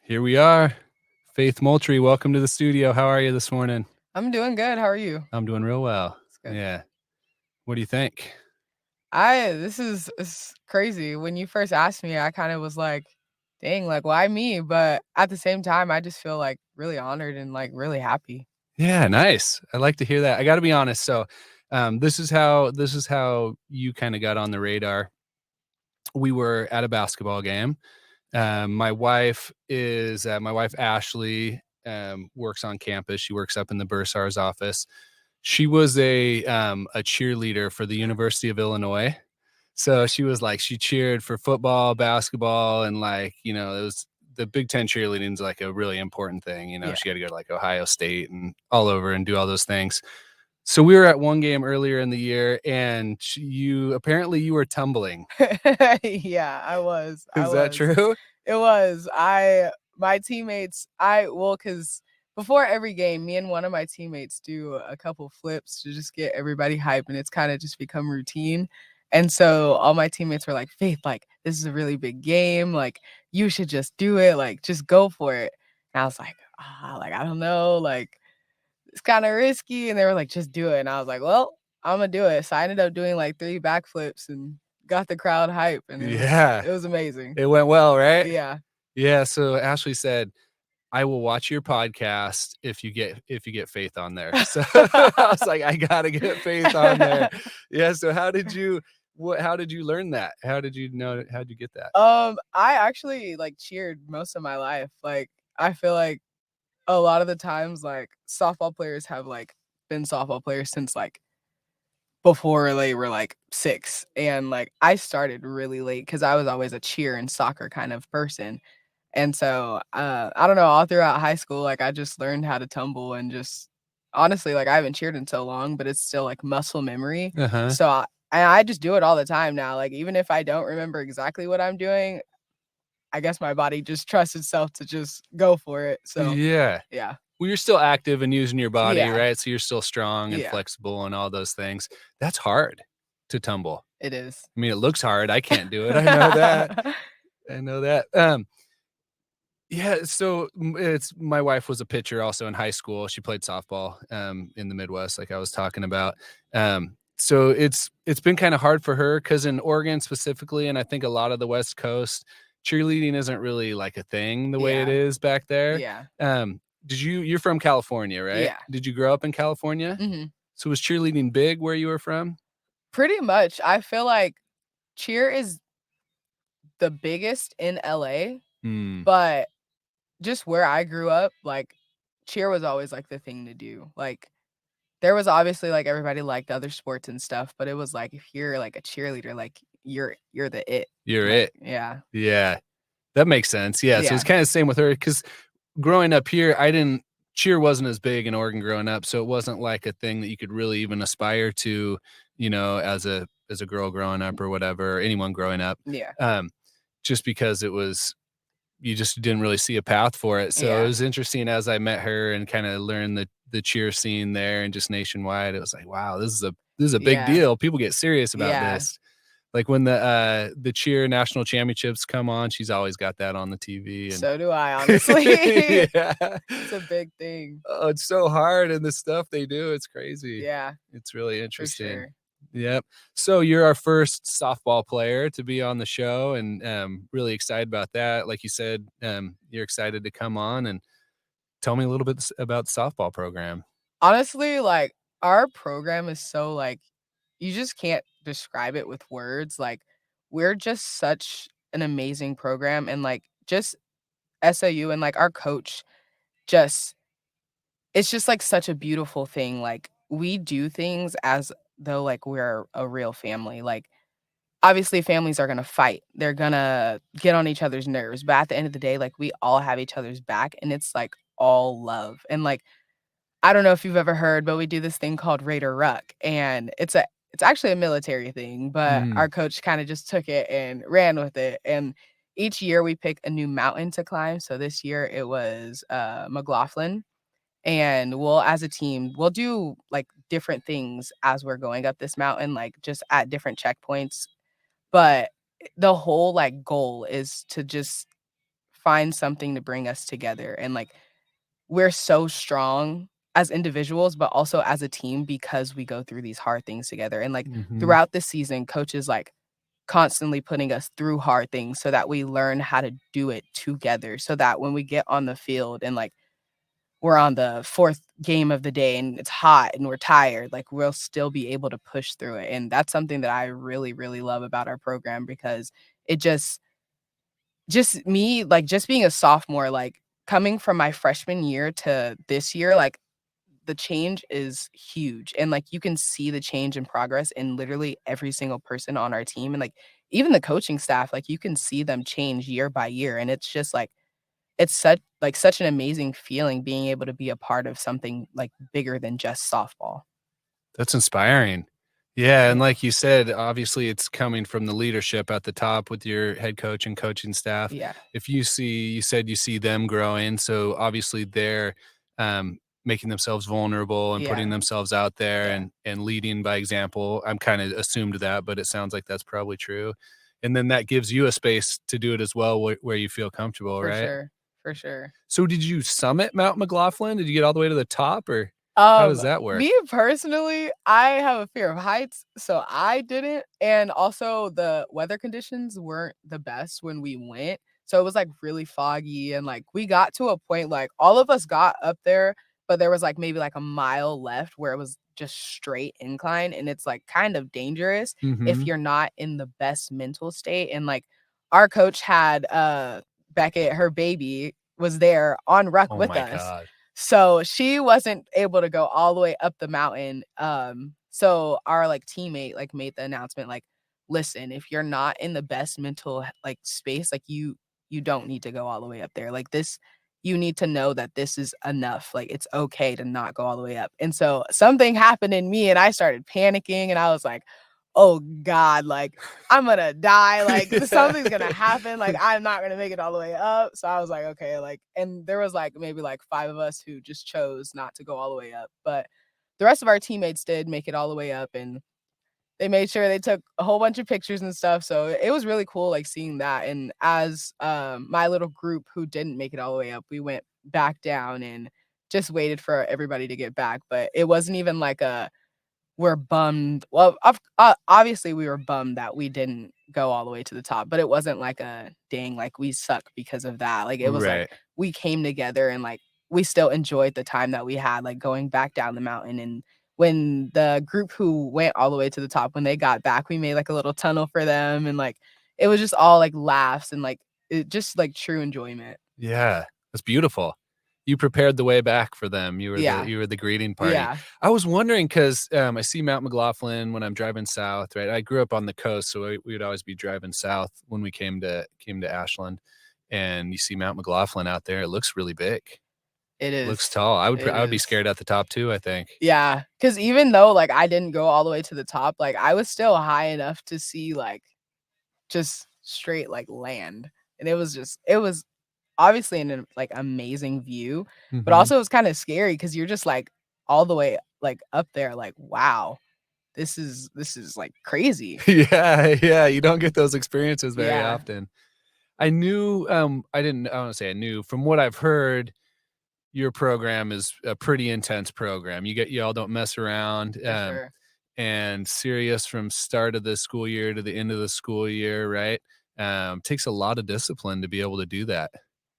Here we are. Faith Moultrie, welcome to the studio. How are you this morning? I'm doing good. How are you? I'm doing real well. It's good. Yeah. What do you think? This is crazy. When you first asked me, I kind of was like, dang, like why me? But at the same time, I just feel like really honored and like really happy. Yeah, nice. I like to hear that. I got to be honest. So, this is how you kind of got on the radar. We were at a basketball game. My wife Ashley works on campus. She works up in the bursar's office. She was a cheerleader for the University of Illinois. So she cheered for football, basketball, and it was the Big Ten cheerleading is like a really important thing. Yeah. She got to go to like Ohio State and all over and do all those things. So we were at one game earlier in the year, and you were tumbling. Yeah, I was. Is that true? It was. My teammates, because before every game, me and one of my teammates do a couple flips to just get everybody hype, and it's kind of just become routine. And so all my teammates were like, Faith, like, this is a really big game. Like, you should just do it. Like, just go for it. And I was like, I don't know. Like, it's kind of risky. And they were like, just do it. And I was like, well, I'm going to do it. So I ended up doing like 3 backflips and got the crowd hype. And Yeah. it was amazing. It went well, right? Yeah. Yeah. So Ashley said, I will watch your podcast if you get Faith on there. So I was like, I gotta get Faith on there. Yeah. So how did you learn that? How'd you get that? I actually like cheered most of my life. Like, I feel like a lot of the times, like, softball players have like been softball players since like before they were like 6. And like I started really late because I was always a cheer and soccer kind of person. And so I don't know, all throughout high school, like I just learned how to tumble and just honestly, like I haven't cheered in so long, but it's still like muscle memory. Uh-huh. So I just do it all the time now. Like even if I don't remember exactly what I'm doing, I guess my body just trusts itself to just go for it. So Yeah. yeah. Well, you're still active and using your body, Yeah. right? So you're still strong and Yeah. flexible and all those things. That's hard to tumble. It is. I mean, it looks hard. I can't do it. I know that. I know that. Yeah, so it's my wife was a pitcher also in high school. She played softball in the Midwest, like I was talking about. So it's been kind of hard for her because in Oregon specifically, and I think a lot of the West Coast, cheerleading isn't really like a thing the way it Yeah. is back there. Yeah. You're from California, right? Yeah. Did you grow up in California? Mhm. So was cheerleading big where you were from? Pretty much. I feel like cheer is the biggest in LA, Hmm. but just where I grew up, like, cheer was always, like, the thing to do. Like, there was obviously, like, everybody liked other sports and stuff, but it was like, if you're, like, a cheerleader, like, you're the it. You're Like, it. yeah. Yeah. That makes sense. Yeah. So Yeah. it's kind of the same with her because growing up here, cheer wasn't as big in Oregon growing up. So it wasn't like a thing that you could really even aspire to, as a girl growing up or whatever, or anyone growing up. Yeah. Just because you just didn't really see a path for it. So Yeah. it was interesting as I met her and kind of learned the cheer scene there and just nationwide. It was like, wow, this is a big Yeah. deal. People get serious about Yeah. this. Like when the cheer national championships come on, she's always got that on the TV. And So do I, honestly. yeah. It's a big thing. Oh, it's so hard and the stuff they do, it's crazy. Yeah, It's really for interesting. sure. Yep. So you're our first softball player to be on the show and really excited about that. Like you said, you're excited to come on and tell me a little bit about the softball program. Honestly, like, our program is so, like, you just can't describe it with words. Like, we're just such an amazing program, and, like, just SAU and, like, our coach just it's just, like, such a beautiful thing. Like, we do things as though, like, we're a real family. Like, obviously, families are gonna fight. They're gonna get on each other's nerves, but at the end of the day, like, we all have each other's back, and it's, like, all love. And, like, I don't know if you've ever heard, but we do this thing called Raider Ruck, and it's actually a military thing, but Mhm. our coach kinda just took it and ran with it. And each year we pick a new mountain to climb. So this year it was, McLaughlin, and we'll as a team, we'll do, like, different things as we're going up this mountain, like, just at different checkpoints. But the whole, like, goal is to just find something to bring us together, and, like, we're so strong as individuals, but also as a team because we go through these hard things together, and, like, Mhm. throughout the season, coaches, like, constantly putting us through hard things so that we learn how to do it together, so that when we get on the field and, like, we're on the 4th game of the day and it's hot and we're tired, like, we'll still be able to push through it, and that's something that I really, really love about our program because it just me, like, just being a sophomore, like, coming from my freshman year to this year, like, the change is huge, and, like, you can see the change and progress in literally every single person on our team, and, like, even the coaching staff, like, you can see them change year by year, and it's just, like, it's such an amazing feeling being able to be a part of something, like, bigger than just softball. That's inspiring. Yeah, and Yeah. like you said, obviously, it's coming from the leadership at the top with your head coach and coaching staff. Yeah. If you said you see them growing, so obviously they're, making themselves vulnerable and putting Yeah. themselves out there Yeah. and leading by example. I'm kinda assumed that, but it sounds like that's probably true. And then that gives you a space to do it as well where you feel comfortable, For right? sure. For sure. So did you summit Mount McLaughlin? Did you get all the way to the top, or how does that work? Me personally, I have a fear of heights, so I didn't, and also the weather conditions weren't the best when we went, so it was, like, really foggy, and, like, we got to a point, like, all of us got up there, but there was, like, maybe, like, a mile left where it was just straight incline, and it's, like, kind of dangerous if Mhm. you're not in the best mental state, and, like, our coach had, Beckett, her baby, was there on ruck Oh with my us, god. so she wasn't able to go all the way up the mountain. So our like teammate like made the announcement like, listen, if you're not in the best mental like space, like you don't need to go all the way up there. Like this, you need to know that this is enough. Like it's okay to not go all the way up. And so something happened in me and I started panicking and I was like, oh God, like I'm gonna die, like, Yeah. something's gonna happen, like, I'm not gonna make it all the way up, so I was like, "Okay," like and there was, like, maybe, like, 5 of us who just chose not to go all the way up, but the rest of our teammates did make it all the way up, and they made sure they took a whole bunch of pictures and stuff, so it was really cool, like, seeing that, and as, my little group who didn't make it all the way up, we went back down and just waited for everybody to get back, but it wasn't even like a we're bummed. Well, obviously, we were bummed that we didn't go all the way to the top, but it wasn't like a, "Dang, like, we suck because of that." Like, it was like, Right. we came together and, like, we still enjoyed the time that we had, like, going back down the mountain, and when the group who went all the way to the top, when they got back, we made, like, a little tunnel for them, and, like, it was just all, like, laughs and, like, it just, like, true enjoyment. Yeah, that's beautiful. You prepared the way back for them. Yeah. You were the greeting party. Yeah. I was wondering 'cause, I see Mount McLaughlin when I'm driving south, right? I grew up on the coast, so we would always be driving south when we came to Ashland, and you see Mount McLaughlin out there. It looks really big. It Looks is. tall. It I would be is. scared at the top too, I think. Yeah, cause even though, like, I didn't go all the way to the top, like, I was still high enough to see, like, just straight, like, land, and it was obviously an, like, amazing view, but Mhm. also it was kinda scary because 'cause you're just, like, all the way, like, up there, like, "Wow, this is, like, crazy." Yeah, yeah, you don't get those experiences very Yeah, often. I knew, I don't wanna say I knew, from what I've heard, your program is a pretty intense program. Y'all don't mess around, for sure. and serious from start of the school year to the end of the school year, right? Takes a lot of discipline to be able to do that.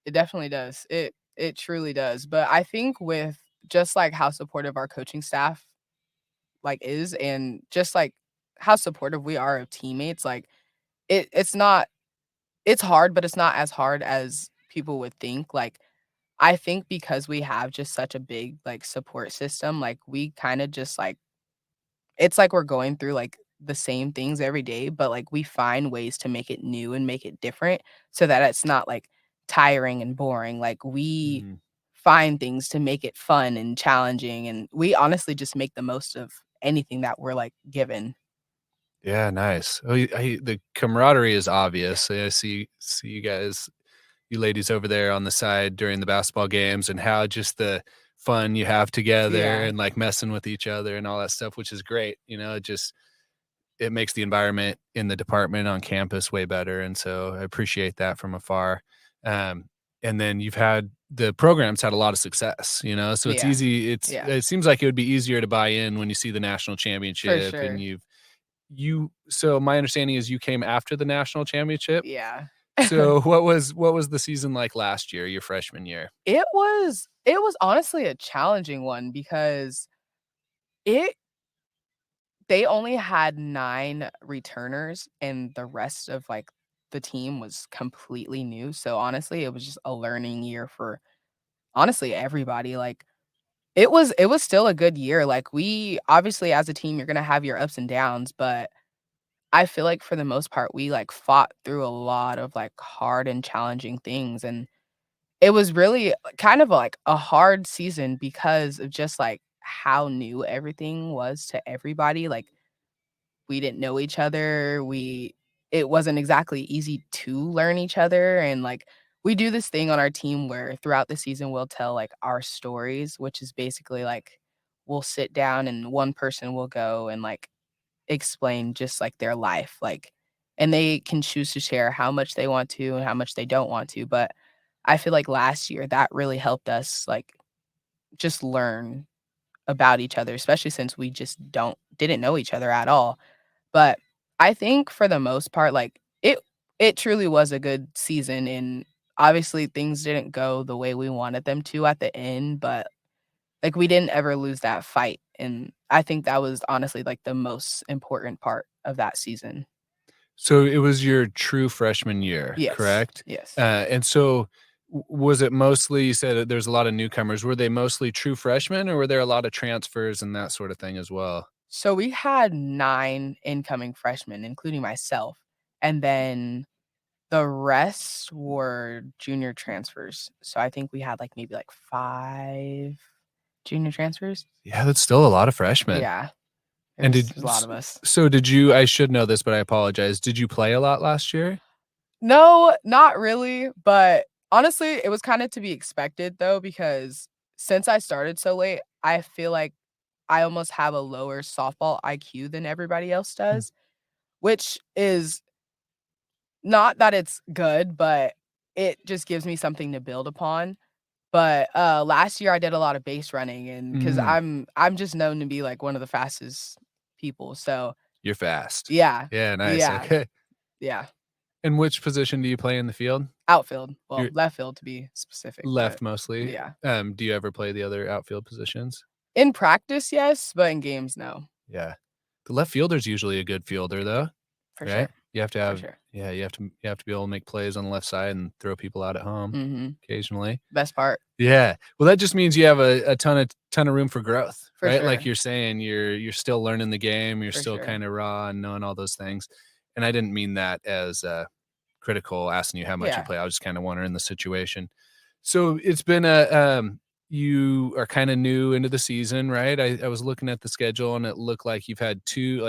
It definitely does. It truly does, but I think with just, like, how supportive our coaching staff, like, is and just, like, how supportive we are of teammates, like, it's not it's hard, but it's not as hard as people would think, like, I think because we have just such a big, like, support system, like, we kinda just, like it's like we're going through, like, the same things every day, but, like, we find ways to make it new and make it different so that it's not, like, tiring and boring, like, we Mhm. find things to make it fun and challenging, and we honestly just make the most of anything that we're, like, given. Yeah, nice. Oh, the camaraderie is obvious. I see you ladies over there on the side during the basketball games and how just the fun you have together Yeah, and, like, messing with each other and all that stuff, which is great, it makes the environment in the department on campus way better, and so I appreciate that from afar. and then you've had the program's had a lot of success, you know, so it's Yeah. easy. Yeah. It seems like it would be easier to buy in when you see the national For championship and sure. so my understanding is you came after the national championship. Yeah. So what was the season like last year, your freshman year? It was honestly a challenging one because it they only had 9 returners and the rest of, like, the team was completely new, so honestly, it was just a learning year for, honestly, everybody, like, it was still a good year, like, we obviously, as a team, you're gonna have your ups and downs, but I feel like for the most part, we, like, fought through a lot of, like, hard and challenging things, and it was really kind of like a hard season because of just, like, how new everything was to everybody, like, we didn't know each other, it wasn't exactly easy to learn each other, and, like, we do this thing on our team where throughout the season, we'll tell, like, our stories, which is basically, like, we'll sit down and one person will go and, like, explain just, like, their life, like, and they can choose to share how much they want to and how much they don't want to, but I feel like last year that really helped us, like, just learn about each other, especially since we just didn't know each other at all. But I think for the most part, like, it truly was a good season, and obviously things didn't go the way we wanted them to at the end, but, like, we didn't ever lose that fight, and I think that was honestly, like, the most important part of that season. So it was your true freshman year, Yes. correct? Yes. And so was it mostly you said that there's a lot of newcomers. Were they mostly true freshmen or were there a lot of transfers and that sort of thing as well? So we had 9 incoming freshmen, including myself, and then the rest were junior transfers. So I think we had, like, maybe, like, 5 junior transfers. Yeah, that's still a lot of freshmen. Yeah, And there's a lot of us. so did you I should know this, but I apologize. Did you play a lot last year? No, not really, but honestly, it was kinda to be expected though, because since I started so late, I feel like I almost have a lower softball IQ than everybody else Mm, does, which is not that it's good, but it just gives me something to build upon. But, last year I did a lot of base running and because mm, I'm just known to be, like, one of the fastest people, so you're fast. yeah, Yeah, nice. yeah, Okay. yeah. And which position do you play in the field? Outfield, well, You're left field to be specific, but left mostly. yeah. Do you ever play the other outfield positions? In practice, yes, but in games, no, Yeah. The left fielder's usually a good fielder though, for right? sure, You have to for have sure. yeah, you have to be able to make plays on the left side and throw people out at home Mhm, occasionally. best part, Yeah. Well, that just means you have a ton of room for growth, for right? Like sure, you're saying, you're still learning the game, you're for still sure. kinda raw and knowing all those things. And I didn't mean that as, critical asking you how much you Yeah, play. I was just kinda wondering the situation. So it's been you are kinda new into the season, right? I was looking at the schedule and it looked like you've had 2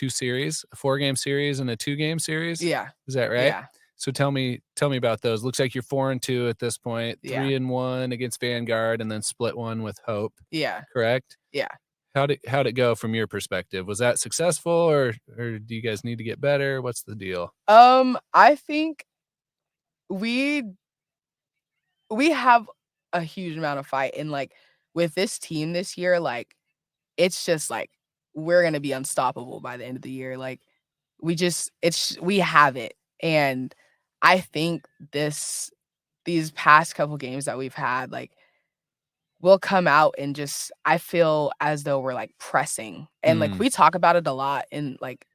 series, a 4-game series and a 2-game series. yeah, Is that right? yeah, So tell me about those. Looks like you're 4-2 at this point, yeah, 3-1 against Vanguard, and then split one with Hope, yeah, correct? yeah. How'd it go from your perspective? Was that successful or do you guys need to get better? What's the deal? I think we we have a huge amount of fight and, like, with this team this year, like, it's just, like, we're gonna be unstoppable by the end of the year, like, we have it, and I think these past couple games that we've had, like, we'll come out and just I feel as though we're, like, pressing, and, like, Mm, we talk about it a lot in, like,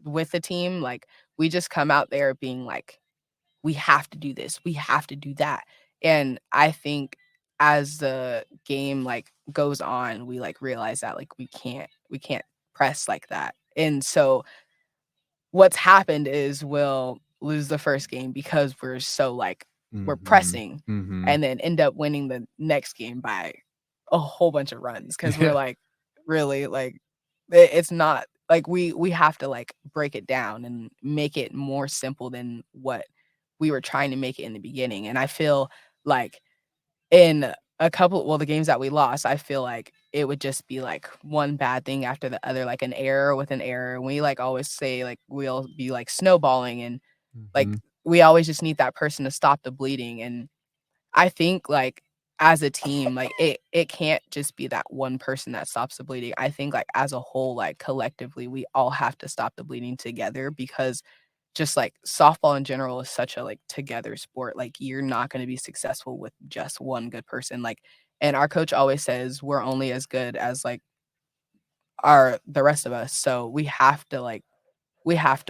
with the team, like, we just come out there being like, we have to do this, we have to do that. And I think as the game like goes on, we like realize that like we can't press like that. And so what's happened is we'll lose the first game because we're so like we're mhm, pressing mhm. and then end up winning the next game by a whole bunch of runs because we're Yeah. like really like it's not like we have to like break it down and make it more simple than what we were trying to make it in the beginning. And I feel like in a couple well, the games that we lost, I feel like it would just be, like, one bad thing after the other, like an error with an error. We, like, always say, like, we'll be, like, snowballing and, like, Mhm. we always just need that person to stop the bleeding, and I think, like, as a team, like, it can't just be that one person that stops the bleeding. I think, like, as a whole, like, collectively, we all have to stop the bleeding together because just, like, softball in general is such a, like, together sport, like, you're not gonna be successful with just one good person, like and our coach always says we're only as good as, like, our the rest of us, so we have to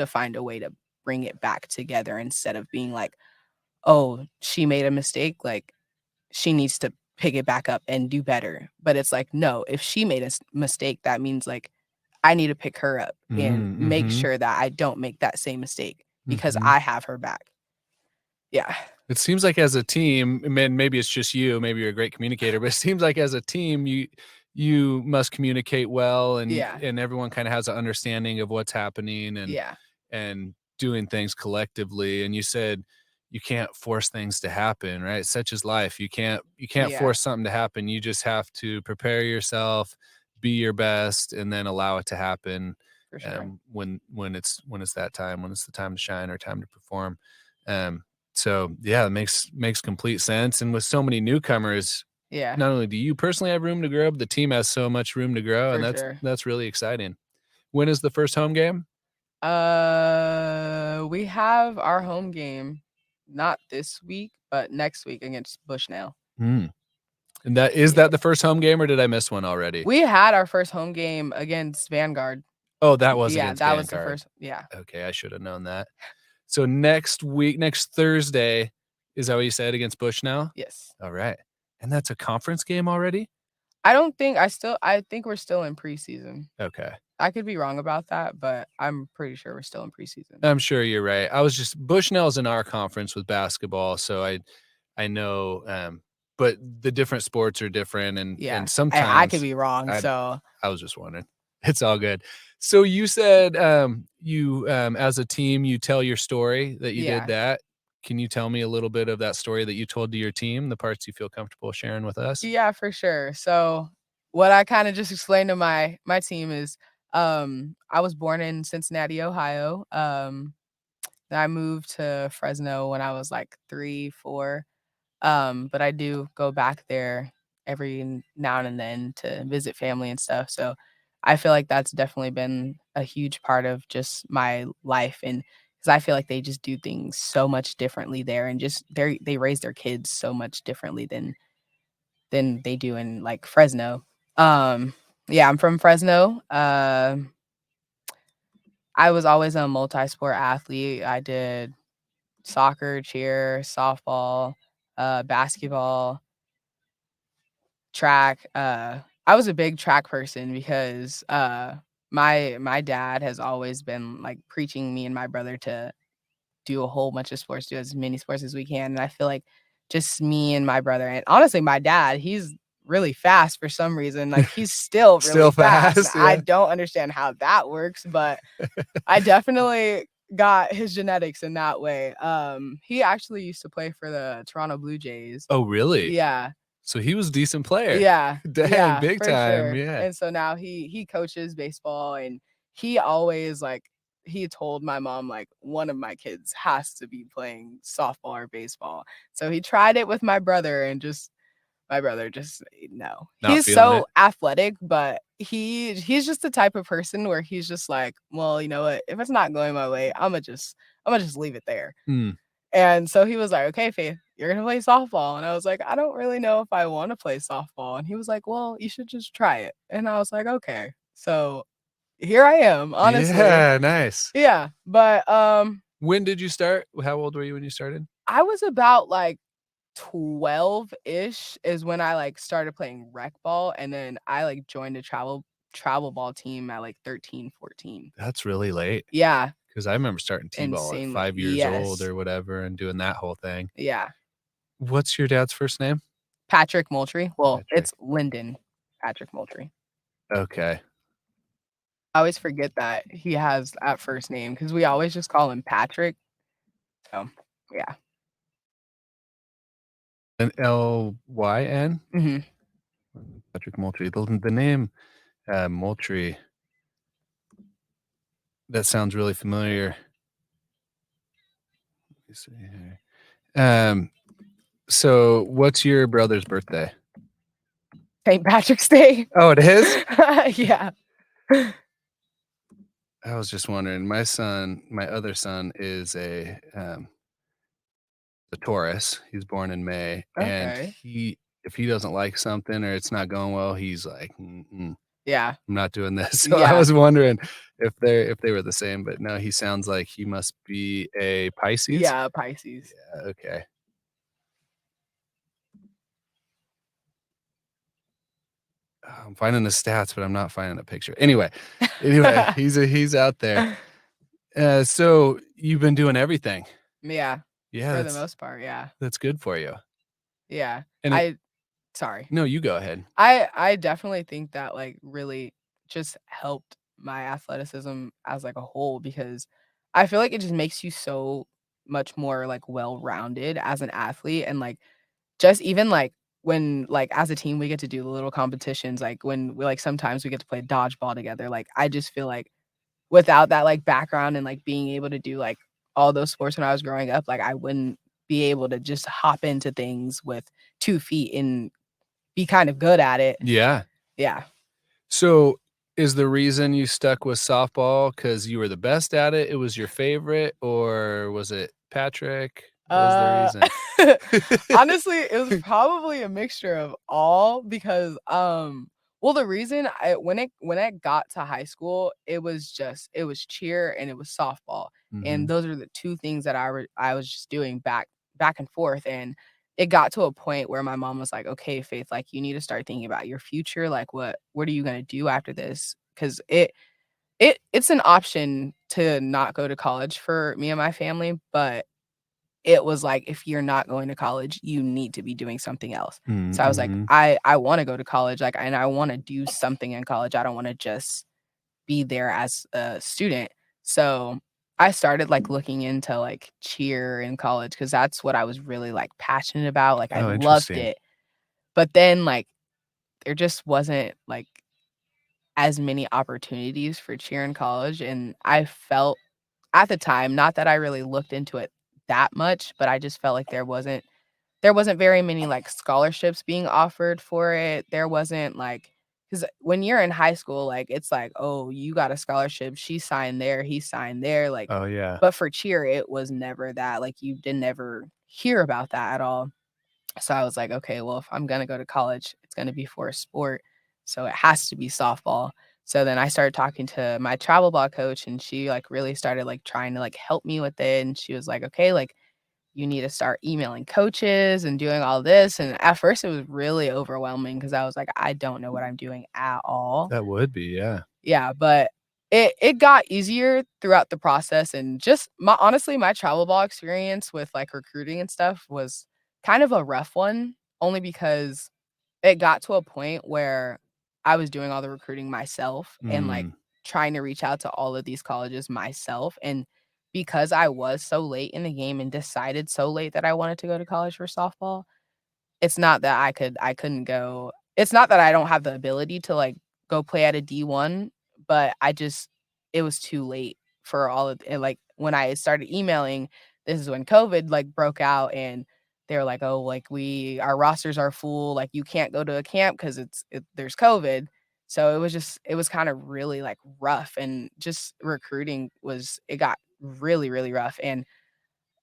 find a way to bring it back together instead of being like, "Oh, she made a mistake, like, she needs to pick it back up and do better." But it's like, no, if she made a mistake, that means like I need to pick her up and Mm, make mhm, sure that I don't make that same mistake because mhm. I have her back. Yeah. It seems like as a team, and maybe it's just you, maybe you're a great communicator, but it seems like as a team, you must communicate well, Yeah. and everyone kinda has an understanding of what's happening Yeah. and doing things collectively. And you said you can't force things to happen, right? Such is life. You can't Yeah. force something to happen. You just have to prepare yourself, be your best, and then allow it to happen, For sure. when it's that time, when it's the time to shine or time to perform. Um, so yeah, it makes complete sense. And with so many newcomers, Yeah. not only do you personally have room to grow, but the team has so much room to grow, and For that's sure. that's really exciting. When is the first home game? We have our home game not this week, but next week against Bushnell. Mm. And that Yeah. the first home game, or did I miss one already? We had our first home game against Vanguard. Oh, that was Yeah, against that was the Vanguard. first yeah. Okay, I should have known that. So next Thursday, is that what you said, against Bushnell? Yes. Alright. And that's a conference game already? I think we're still in preseason. Okay. I could be wrong about that, but I'm pretty sure we're still in preseason. I'm sure you're right. I was just Bushnell's in our conference with basketball, so I know, but the different sports are different, Yeah. and I could sometimes be wrong, I so I was just wondering. It's all good. So you said, as a team, you tell your story that you did yeah. that. Can you tell me a little bit of that story that you told to your team, the parts you feel comfortable sharing with us? Yeah, for sure. So, what I kinda just explained to my team is, I was born in Cincinnati, Ohio. Then I moved to Fresno when I was, like, 3, 4. But I do go back there every now and then to visit family and stuff, so I feel like that's definitely been a huge part of just my life, and because I feel like they just do things so much differently there and just they raise their kids so much differently than they do in, like, Fresno. Yeah, I'm from Fresno. I was always a multi-sport athlete. I did soccer, cheer, softball, basketball, track. I was a big track person because, my dad has always been, like, preaching me and my brother to do a whole bunch of sports, do as many sports as we can, and I feel like just me and my brother and honestly, my dad, he's really fast for some reason, like, he's still Still really fast. fast, I yeah. don't understand how that works, but I definitely got his genetics in that way. He actually used to play for the Toronto Blue Jays. Oh, really? Yeah. So he was a decent player. Yeah, Dang, yeah, big for time, sure, yeah. and so now he coaches baseball, and he always, like he told my mom, like, "One of my kids has to be playing softball or baseball." So he tried it with my brother and just my brother just no. Not He's feeling it? so athletic, but he's just the type of person where he's just like, "Well, you know what? If it's not going my way, Imma just leave it there." Mm. And so he was like, "Okay, Faith, you're gonna play softball." And I was like, "I don't really know if I wanna play softball." And he was like, "Well, you should just try it." And I was like, "Okay." So here I am, honestly. Yeah, nice. Yeah, but, When did you start? How old were you when you started? I was about, like, 12-ish is when I, like, started playing rec ball, and then I, like, joined a travel ball team at, like, 13, 14. That's really late. Yeah, 'Cause I remember starting T-ball at insanely 5 years old yes. or whatever and doing that whole thing. Yeah. What's your dad's first name? Patrick Moultrie. Well, Patrick. it's Lyndon Patrick Moultrie. Okay. I always forget that he has that first name because we always just call him Patrick. So, yeah. And Lyn? Mhm. Patrick Moultrie. The name, Moultrie, that sounds really familiar. see here. So what's your brother's birthday? St. Patrick's Day. Oh, it is? Yeah. I was just wondering. My other son is a Taurus. He's born in May, and Okay. if he doesn't like something or it's not going well, he's like, "Mm-mm, Yeah. I'm not doing this." So I Yeah. was wondering if they were the same, but no, he sounds like he must be a Pisces. Yeah, Pisces. Yeah, okay. I'm finding the stats, but I'm not finding a picture. Anyway, he's out there. So you've been doing everything. Yeah, Yeah, for the most part, yeah. that's good for you. Yeah. And it I sorry. No, you go ahead. I definitely think that, like, really just helped my athleticism as, like, a whole because I feel like it just makes you so much more, like, well-rounded as an athlete and, like, just even, like, when, like, as a team, we get to do the little competitions, like, when we like, sometimes we get to play dodgeball together, like, I just feel like without that, like, background and, like, being able to do, like, all those sports when I was growing up, like, I wouldn't be able to just hop into things with 2 feet and be kind of good at it. Yeah. Yeah. So, is the reason you stuck with softball because you were the best at it, it was your favorite, or was it Patrick? What was the Uh, reason? honestly, it was probably a mixture of all because, well, the reason I when I got to high school, it was cheer and it was softball, and Mhm. those are the 2 things that I was just doing back and forth, and it got to a point where my mom was like, "Okay, Faith, like, you need to start thinking about your future, like, what are you gonna do after this?" 'Cause it's an option to not go to college for me and my family, but it was like, if you're not going to college, you need to be doing something else. Mm, So I was like, mhm. I wanna go to college, like, and I wanna do something in college. I don't wanna just be there as a student. So I started, like, looking into, like, cheer in college because that's what I was really, like, passionate about, like, I Oh, loved interesting. it. But then, like, there just wasn't, like, as many opportunities for cheer in college, and I felt at the time, not that I really looked into it that much, but I just felt like there wasn't very many, like, scholarships being offered for it. There wasn't, like, because when you're in high school, like, it's like, "Oh, you got a scholarship, she signed there, he signed there," like, Oh, yeah. but for cheer, it was never that, like, you didn't ever hear about that at all. So I was like, "Okay, well, if I'm gonna go to college, it's gonna be for a sport, so it has to be softball." So then I started talking to my travel ball coach, and she, like, really started, like, trying to, like, help me with it, and she was like, "Okay, like, you need to start emailing coaches and doing all this," and at first, it was really overwhelming because I was like, "I don't know what I'm doing at all." That would be, yeah. Yeah, but it got easier throughout the process and just my honestly, my travel ball experience with, like, recruiting and stuff was kind of a rough one, only because it got to a point where I was doing all the recruiting myself and, like, Mm. trying to reach out to all of these colleges myself, and because I was so late in the game and decided so late that I wanted to go to college for softball, it's not that I couldn't go it's not that I don't have the ability to, like, go play at a D1, but I just it was too late for all of and, like, when I started emailing, this is when COVID, like, broke out, and they were like, "Oh, like, we our rosters are full, like, you can't go to a camp 'cause there's COVID." So, it was kinda really, like, rough, and just recruiting was it got really, really rough, and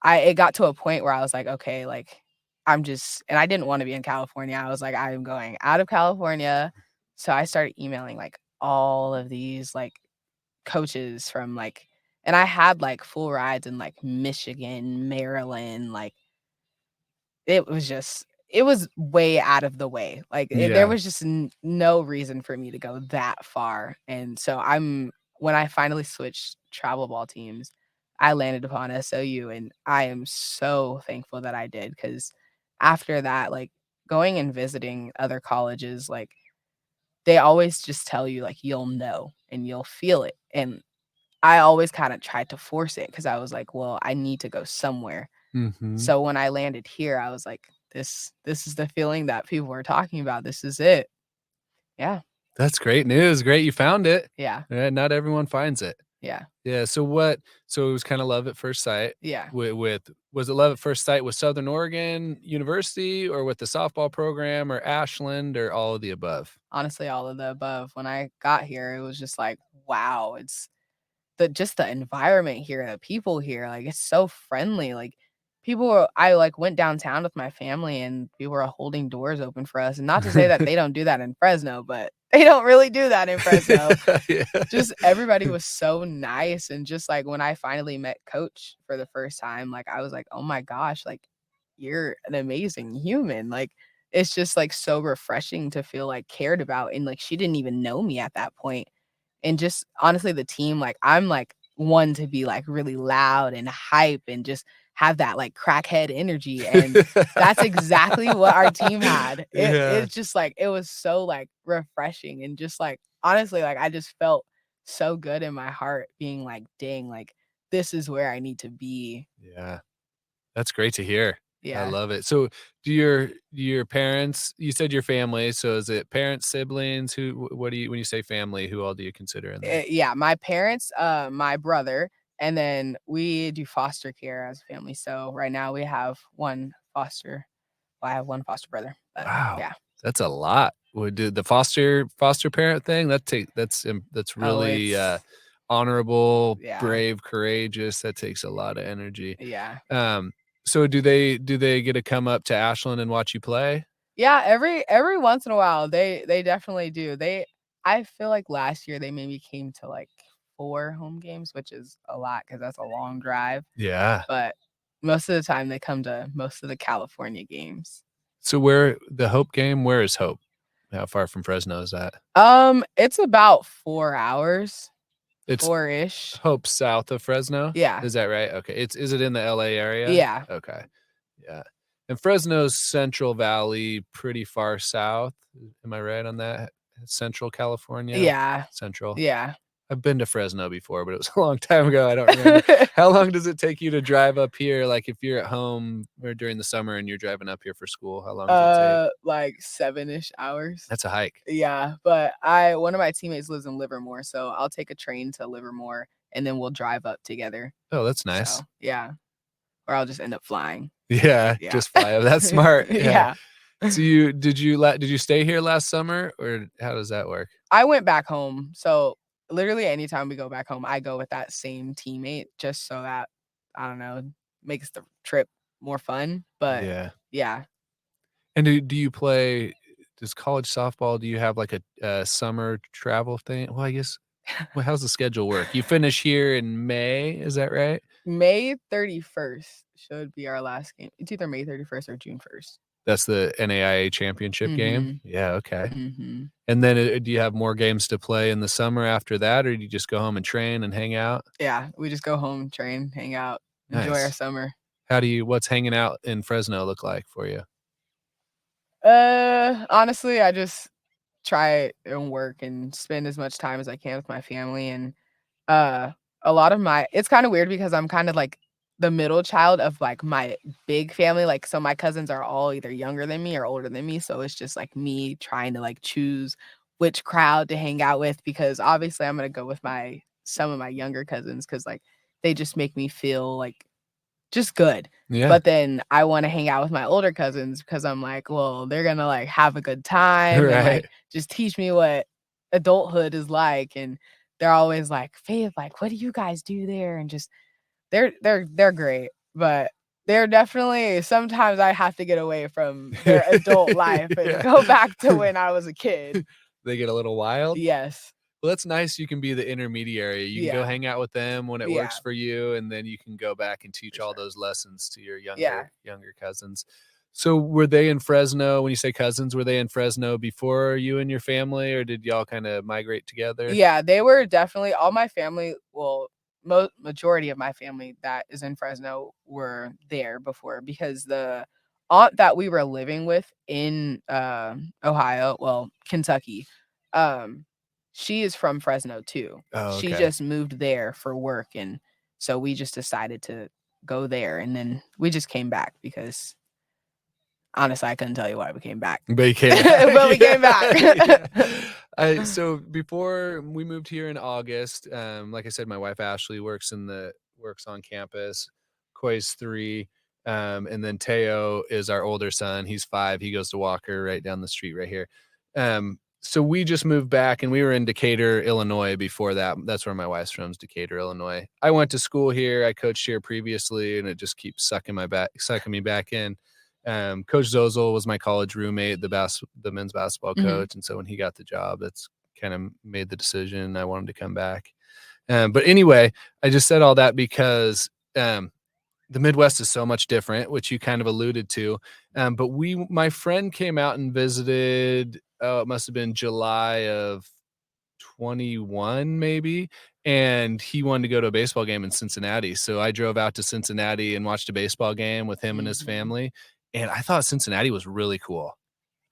it got to a point where I was like, "Okay, like, I'm just" and I didn't wanna be in California, I was like, "I am going out of California." So I started emailing, like, all of these, like, coaches from, like and I had, like, full rides in, like, Michigan, Maryland, like, it was way out of the way, like, there Yeah. was just no reason for me to go that far, and so when I finally switched travel ball teams, I landed upon SOU, and I am so thankful that I did because after that, like, going and visiting other colleges, like, they always just tell you, like, "You'll know, and you'll feel it," and I always kinda tried to force it because I was like, "Well, I need to go somewhere." Mhm. So when I landed here, I was like, this is the feeling that people were talking about. This is it." Yeah. That's great news. Great you found it. Yeah. Not everyone finds it. Yeah. Yeah, so it was kinda love at first sight Yeah. with was it love at first sight with Southern Oregon University or with the softball program or Ashland or all of the above? Honestly, all of the above. When I got here, it was just like, wow, it's the environment here, the people here, like, it's so friendly, like, people were I, like, went downtown with my family, and people were holding doors open for us, and not to say that they don't do that in Fresno, but they don't really do that in Fresno. Yeah. Just everybody was so nice, and just, like, when I finally met coach for the first time, like, I was like, "Oh my gosh, like, you're an amazing human," like, it's just, like, so refreshing to feel, like, cared about, and, like, she didn't even know me at that point. And just honestly, the team, like, I'm, like, one to be, like, really loud and hype and just have that, like, crackhead energy, and that's exactly what our team had. Yeah. It's just, like, it was so, like, refreshing and just, like, honestly, like, I just felt so good in my heart being like, "Dang, like, this is where I need to be." Yeah. That's great to hear. I Yeah. love it. So, do your parents you said your family, so is it parents, siblings, what do you when you say family, who all do you consider in there? Yeah, my parents, my brother, and then we do foster care as a family. So right now we have 1 foster well, I have 1 foster brother, but Wow, yeah. that's a lot. Would do the foster parent thing, that's Oh, really, it's honorable, yeah, brave, courageous, that takes a lot of energy. yeah. Um, so do they get to come up to Ashland and watch you play? Yeah, every once in a while, they definitely do. I feel like last year they maybe came to, like, 4 home games, which is a lot because that's a long drive, Yeah. but most of the time they come to most of the California games. So where the Hope game, where is Hope? How far from Fresno is that? It's about 4 hours, It's 4-ish. Hope south of Fresno? Yeah. Is that right? Okay. Is it in the LA area? Yeah. Okay. Yeah. And Fresno's Central Valley, pretty far south. Am I right on that? Central California? Yeah. Central. Yeah. I've been to Fresno before, but it was a long time ago. I don't remember. How long does it take you to drive up here? Like if you're at home or during the summer and you're driving up here for school, how long does it take? Like 7-ish hours. That's a hike. Yeah, but I one of my teammates lives in Livermore, so I'll take a train to Livermore, and then we'll drive up together. Oh, that's nice. So, yeah, or I'll just end up flying. Yeah, Yeah. just fly up. That's smart. Yeah. Yeah. So did you stay here last summer or how does that work? I went back home, so literally anytime we go back home, I go with that same teammate just so that, I don't know, makes the trip more fun, but Yeah. yeah. And do you play does college softball, do you have like a summer travel thing? Well, I guess well, how's the schedule work? You finish here in May, is that right? May 31st should be our last game. It's either May 31st or June 1st. That's the NAIA championship game? Mhm. Yeah, okay. Mhm. And then, do you have more games to play in the summer after that, or do you just go home and train and hang out? Yeah, we just go home, train, hang out, enjoy our Nice. summer. What's hanging out in Fresno look like for you? Honestly, I just try and work and spend as much time as I can with my family and, uh, a lot of my it's kinda weird because I'm kind of like the middle child of, like, my big family, like, so my cousins are all either younger than me or older than me, so it's just, like, me trying to, like, choose which crowd to hang out with because obviously I'm gonna go with my some of my younger cousins because like, they just make me feel, like, just good. Yeah. But then I wanna hang out with my older cousins because I'm like, well, they're gonna, like, have a good time and, Right. like, just teach me what adulthood is like, and they're always like, "Faith, like, what do you guys do there?" And just they're great, but they're definitely sometimes I have to get away from their adult life and Yeah. go back to when I was a kid. They get a little wild? Yes. Well, that's nice you can be the intermediary. You can go Yeah. hang out with them when it Yeah, works for you, and then you can go back and teach for all sure. those lessons to your Yeah. younger cousins. So, were they in Fresno when you say cousins, were they in Fresno before you and your family, or did y'all kinda migrate together? Yeah, they were definitely all my family well, majority of my family that is in Fresno were there before because the aunt that we were living with in, Ohio well, Kentucky, um, she is from Fresno too. Oh, She okay. just moved there for work, and so we just decided to go there, and then we just came back because honestly, I couldn't tell you why we came back. But you came back. But we came back. So before we moved here in August, like I said, my wife Ashley works on campus. Koi's 3, and then Teo is our older son. He's 5. He goes to Walker right down the street right here. So we just moved back, and we were in Decatur, Illinois before that. That's where my wife's from, is Decatur, Illinois. I went to school here. I coached here previously, and it just keeps sucking me back in. Coach Zozel was my college roommate, the men's basketball coach. And so when he got the job, that's kind of made the decision I wanted to come back. But anyway, I just said all that because the Midwest is so much different, which you kind of alluded to. But my friend came out and visited, it must have been July of 21 maybe, and he wanted to go to a baseball game in Cincinnati. So I drove out to Cincinnati and watched a baseball game with him and his family. And I thought Cincinnati was really cool.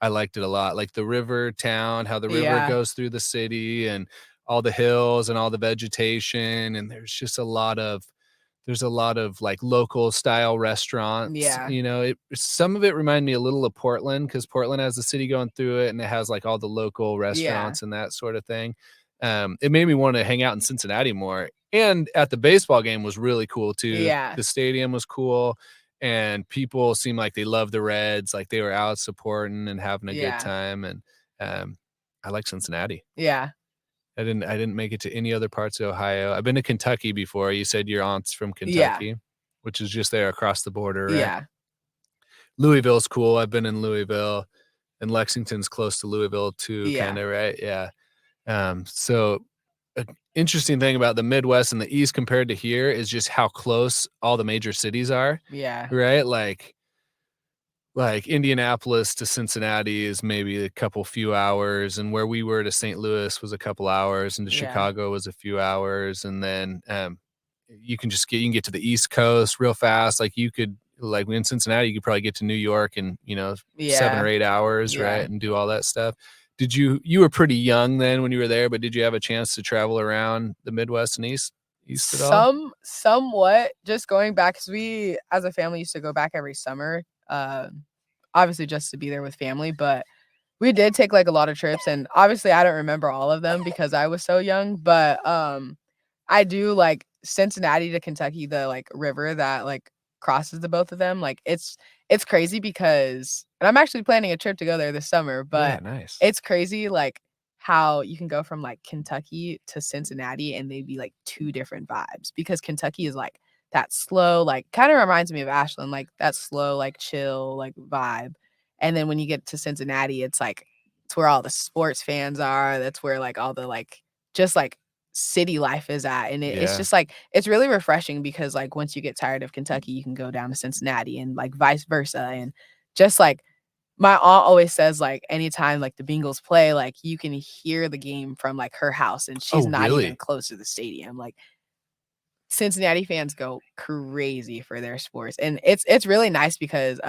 I liked it a lot. Like the river town, how the river goes through the city and all the hills and all the vegetation. And there's a lot of like local style restaurants. Yeah. Some of it reminded me a little of Portland, because Portland has the city going through it and it has like all the local restaurants and that sort of thing. It made me want to hang out in Cincinnati more. And at the baseball game was really cool too. Yeah. The stadium was cool, and people seemed like they loved the Reds. Like they were out supporting and having a good time. And I like Cincinnati. Yeah. I didn't make it to any other parts of Ohio. I've been to Kentucky before. You said your aunt's from Kentucky, which is just there across the border, right? Yeah. Louisville's cool. I've been in Louisville, and Lexington's close to Louisville too, kind of, right? Yeah. So an interesting thing about the Midwest and the East compared to here is just how close all the major cities are. Yeah. Right? Like Indianapolis to Cincinnati is maybe a few hours, and where we were to St. Louis was a couple hours, and to Chicago was a few hours. And then you can get to the East Coast real fast. Like in Cincinnati, you could probably get to New York in 7 or 8 hours, right? And do all that stuff. You were pretty young then when you were there, but did you have a chance to travel around the Midwest and East at all? Somewhat, just going back, because we as a family used to go back every summer, obviously just to be there with family, but we did take like a lot of trips, and obviously I don't remember all of them because I was so young, but I do like Cincinnati to Kentucky, the like river that like crosses the both of them. Like it's crazy because, and I'm actually planning a trip to go there this summer, but nice. it's crazy like how you can go from like Kentucky to Cincinnati and they'd be like 2 different vibes, because Kentucky is like that slow, like kind of reminds me of Ashland, like that slow, like chill, like vibe. And then when you get to Cincinnati, it's where all the sports fans are. That's where like all the like just like city life is at. And it's just like it's really refreshing, because like once you get tired of Kentucky, you can go down to Cincinnati, and like vice versa. And just like my aunt always says, like anytime like the Bengals play, like you can hear the game from like her house, and she's not even close to the stadium. Like Cincinnati fans go crazy for their sports, and it's really nice because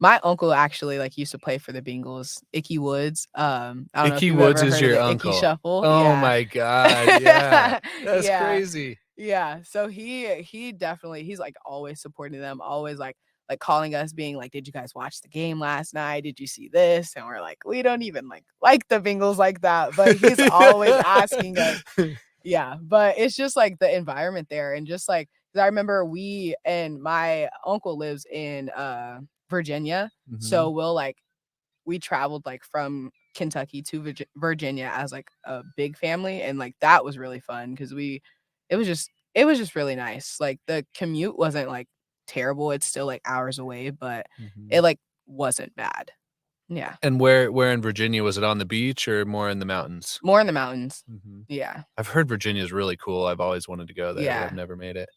my uncle actually like used to play for the Bengals, Icky Woods. I don't know if Icky you've Woods ever is heard of your the Icky uncle. Shuffle. Oh my God. Yeah. That's Yeah. crazy. Yeah. So he definitely, he's like always supporting them, always like calling us, being like, did you guys watch the game last night? Did you see this? And we're like, we don't even like the Bengals like that, but he's always asking us. Yeah, but it's just like the environment there, and just like, 'cause I remember my uncle lives in Virginia, so we traveled like from Kentucky to Virginia as like a big family, and like that was really fun because it was just really nice. Like the commute wasn't like terrible; it's still like hours away, but it like wasn't bad. Yeah. And where in Virginia? Was it on the beach or more in the mountains? More in the mountains. Yeah. I've heard Virginia's really cool. I've always wanted to go there, but I've never made it.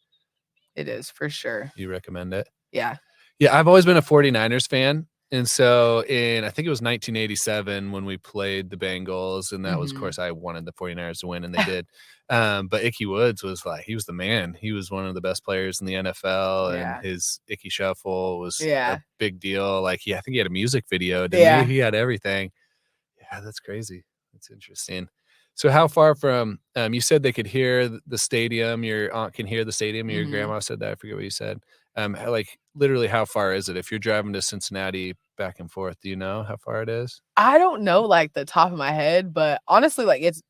It is for sure. You recommend it? Yeah. Yeah, I've always been a 49ers fan. And so I think it was 1987 when we played the Bengals, and that was, of course, I wanted the 49ers to win, and they did. But Icky Woods was he was the man. He was one of the best players in the NFL, and his Icky Shuffle was a big deal. Like, I think he had a music video, didn't he? He had everything. Yeah, that's crazy. That's interesting. So how far from, you said they could hear the stadium, your aunt can hear the stadium, your grandma said that, I forget what you said. literally how far is it? If you're driving to Cincinnati back and forth, do you know how far it is? I don't know, like, the top of my head, but honestly, like, it's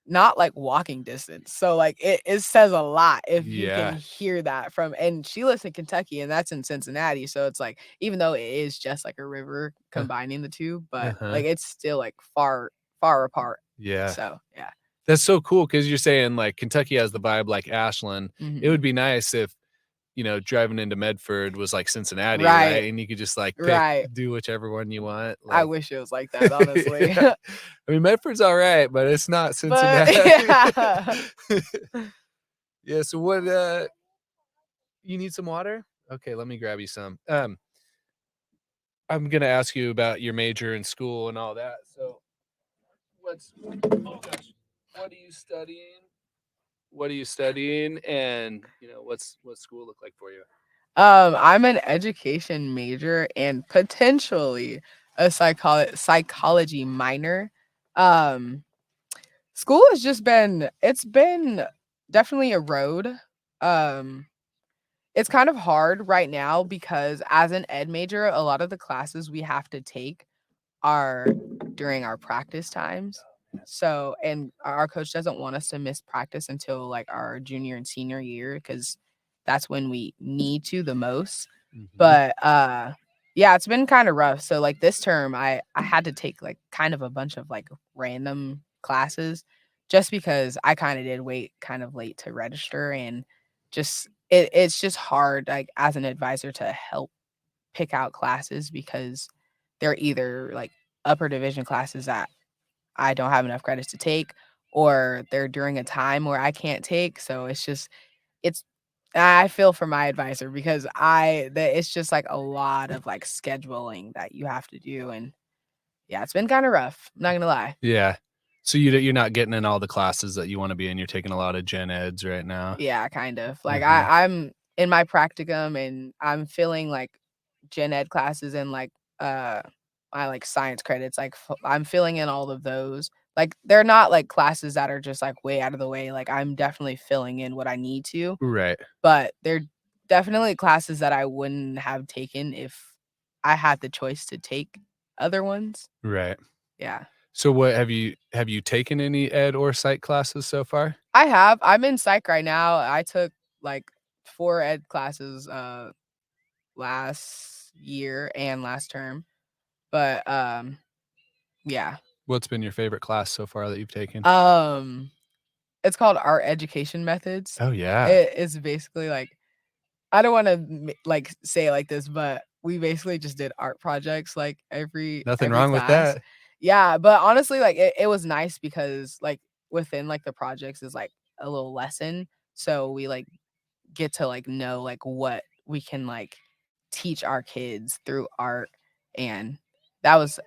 not, like, walking distance, so, like, it says a lot if you can Yeah. hear that from and she lives in Kentucky, and that's in Cincinnati, so it's like, even though it is just like a river Uh, combining the 2, but, uh-huh. like, it's still, like, far apart. Yeah. So, yeah. That's so cool because 'cause you're saying, like, Kentucky has the vibe like Ashland. It Mhm. would be nice if, driving into Medford was like Cincinnati, Right, right? And you could just, like, right. do whichever one you want, I like wish it was like that, honestly. yeah. I mean, Medford's alright, but it's not But Cincinnati. yeah. Yeah, so what, you need some water? Okay, let me grab you some. I'm gonna ask you about your major in school and all that, so oh gosh, what are you studying? What are you studying? And, what's school look like for you? I'm an education major and potentially a psychology minor. Um, School has just been definitely a road. Um, it's kind of hard right now because as an ed major, a lot of the classes we have to take are during our practice times. So, and our coach doesn't want us to miss practice until like our junior and senior year because that's when we need to the most. Mhm. But yeah, it's been kind of rough. So like this term I had to take like kind of a bunch of like random classes just because I kind of did wait kind of late to register and just it's just hard like as an advisor to help pick out classes because they're either like upper division classes that I don't have enough credits to take, or they're during a time where I can't take. So it's I feel for my advisor because it's just like a lot of like scheduling that you have to do. And yeah, it's been kind of rough. I'm not gonna lie. Yeah. So you're not getting in all the classes that you wanna be in, you're taking a lot of gen eds right now? Yeah, kind of. Like Uh-huh. I'm in my practicum and I'm feeling like gen ed classes and like uh my like science credits like I'm filling in all of those. Like they're not like classes that are just like way out of the way. Like I'm definitely filling in what I need to, Right, but they're definitely classes that I wouldn't have taken if I had the choice to take other ones. right. Yeah. So what have you taken any ed or psych classes so far? I have. I'm in psych right now. I took like 4 ed classes last year and last term. But yeah. What's been your favorite class so far that you've taken? Um it's called Art Education Methods. Oh, yeah. It is basically like I don't want to like say it like this, but we basically just did art projects like Nothing every wrong with class. that. Yeah, but honestly, like it was nice because like within like the projects is like a little lesson. So we like get to like know like what we can like teach our kids through art and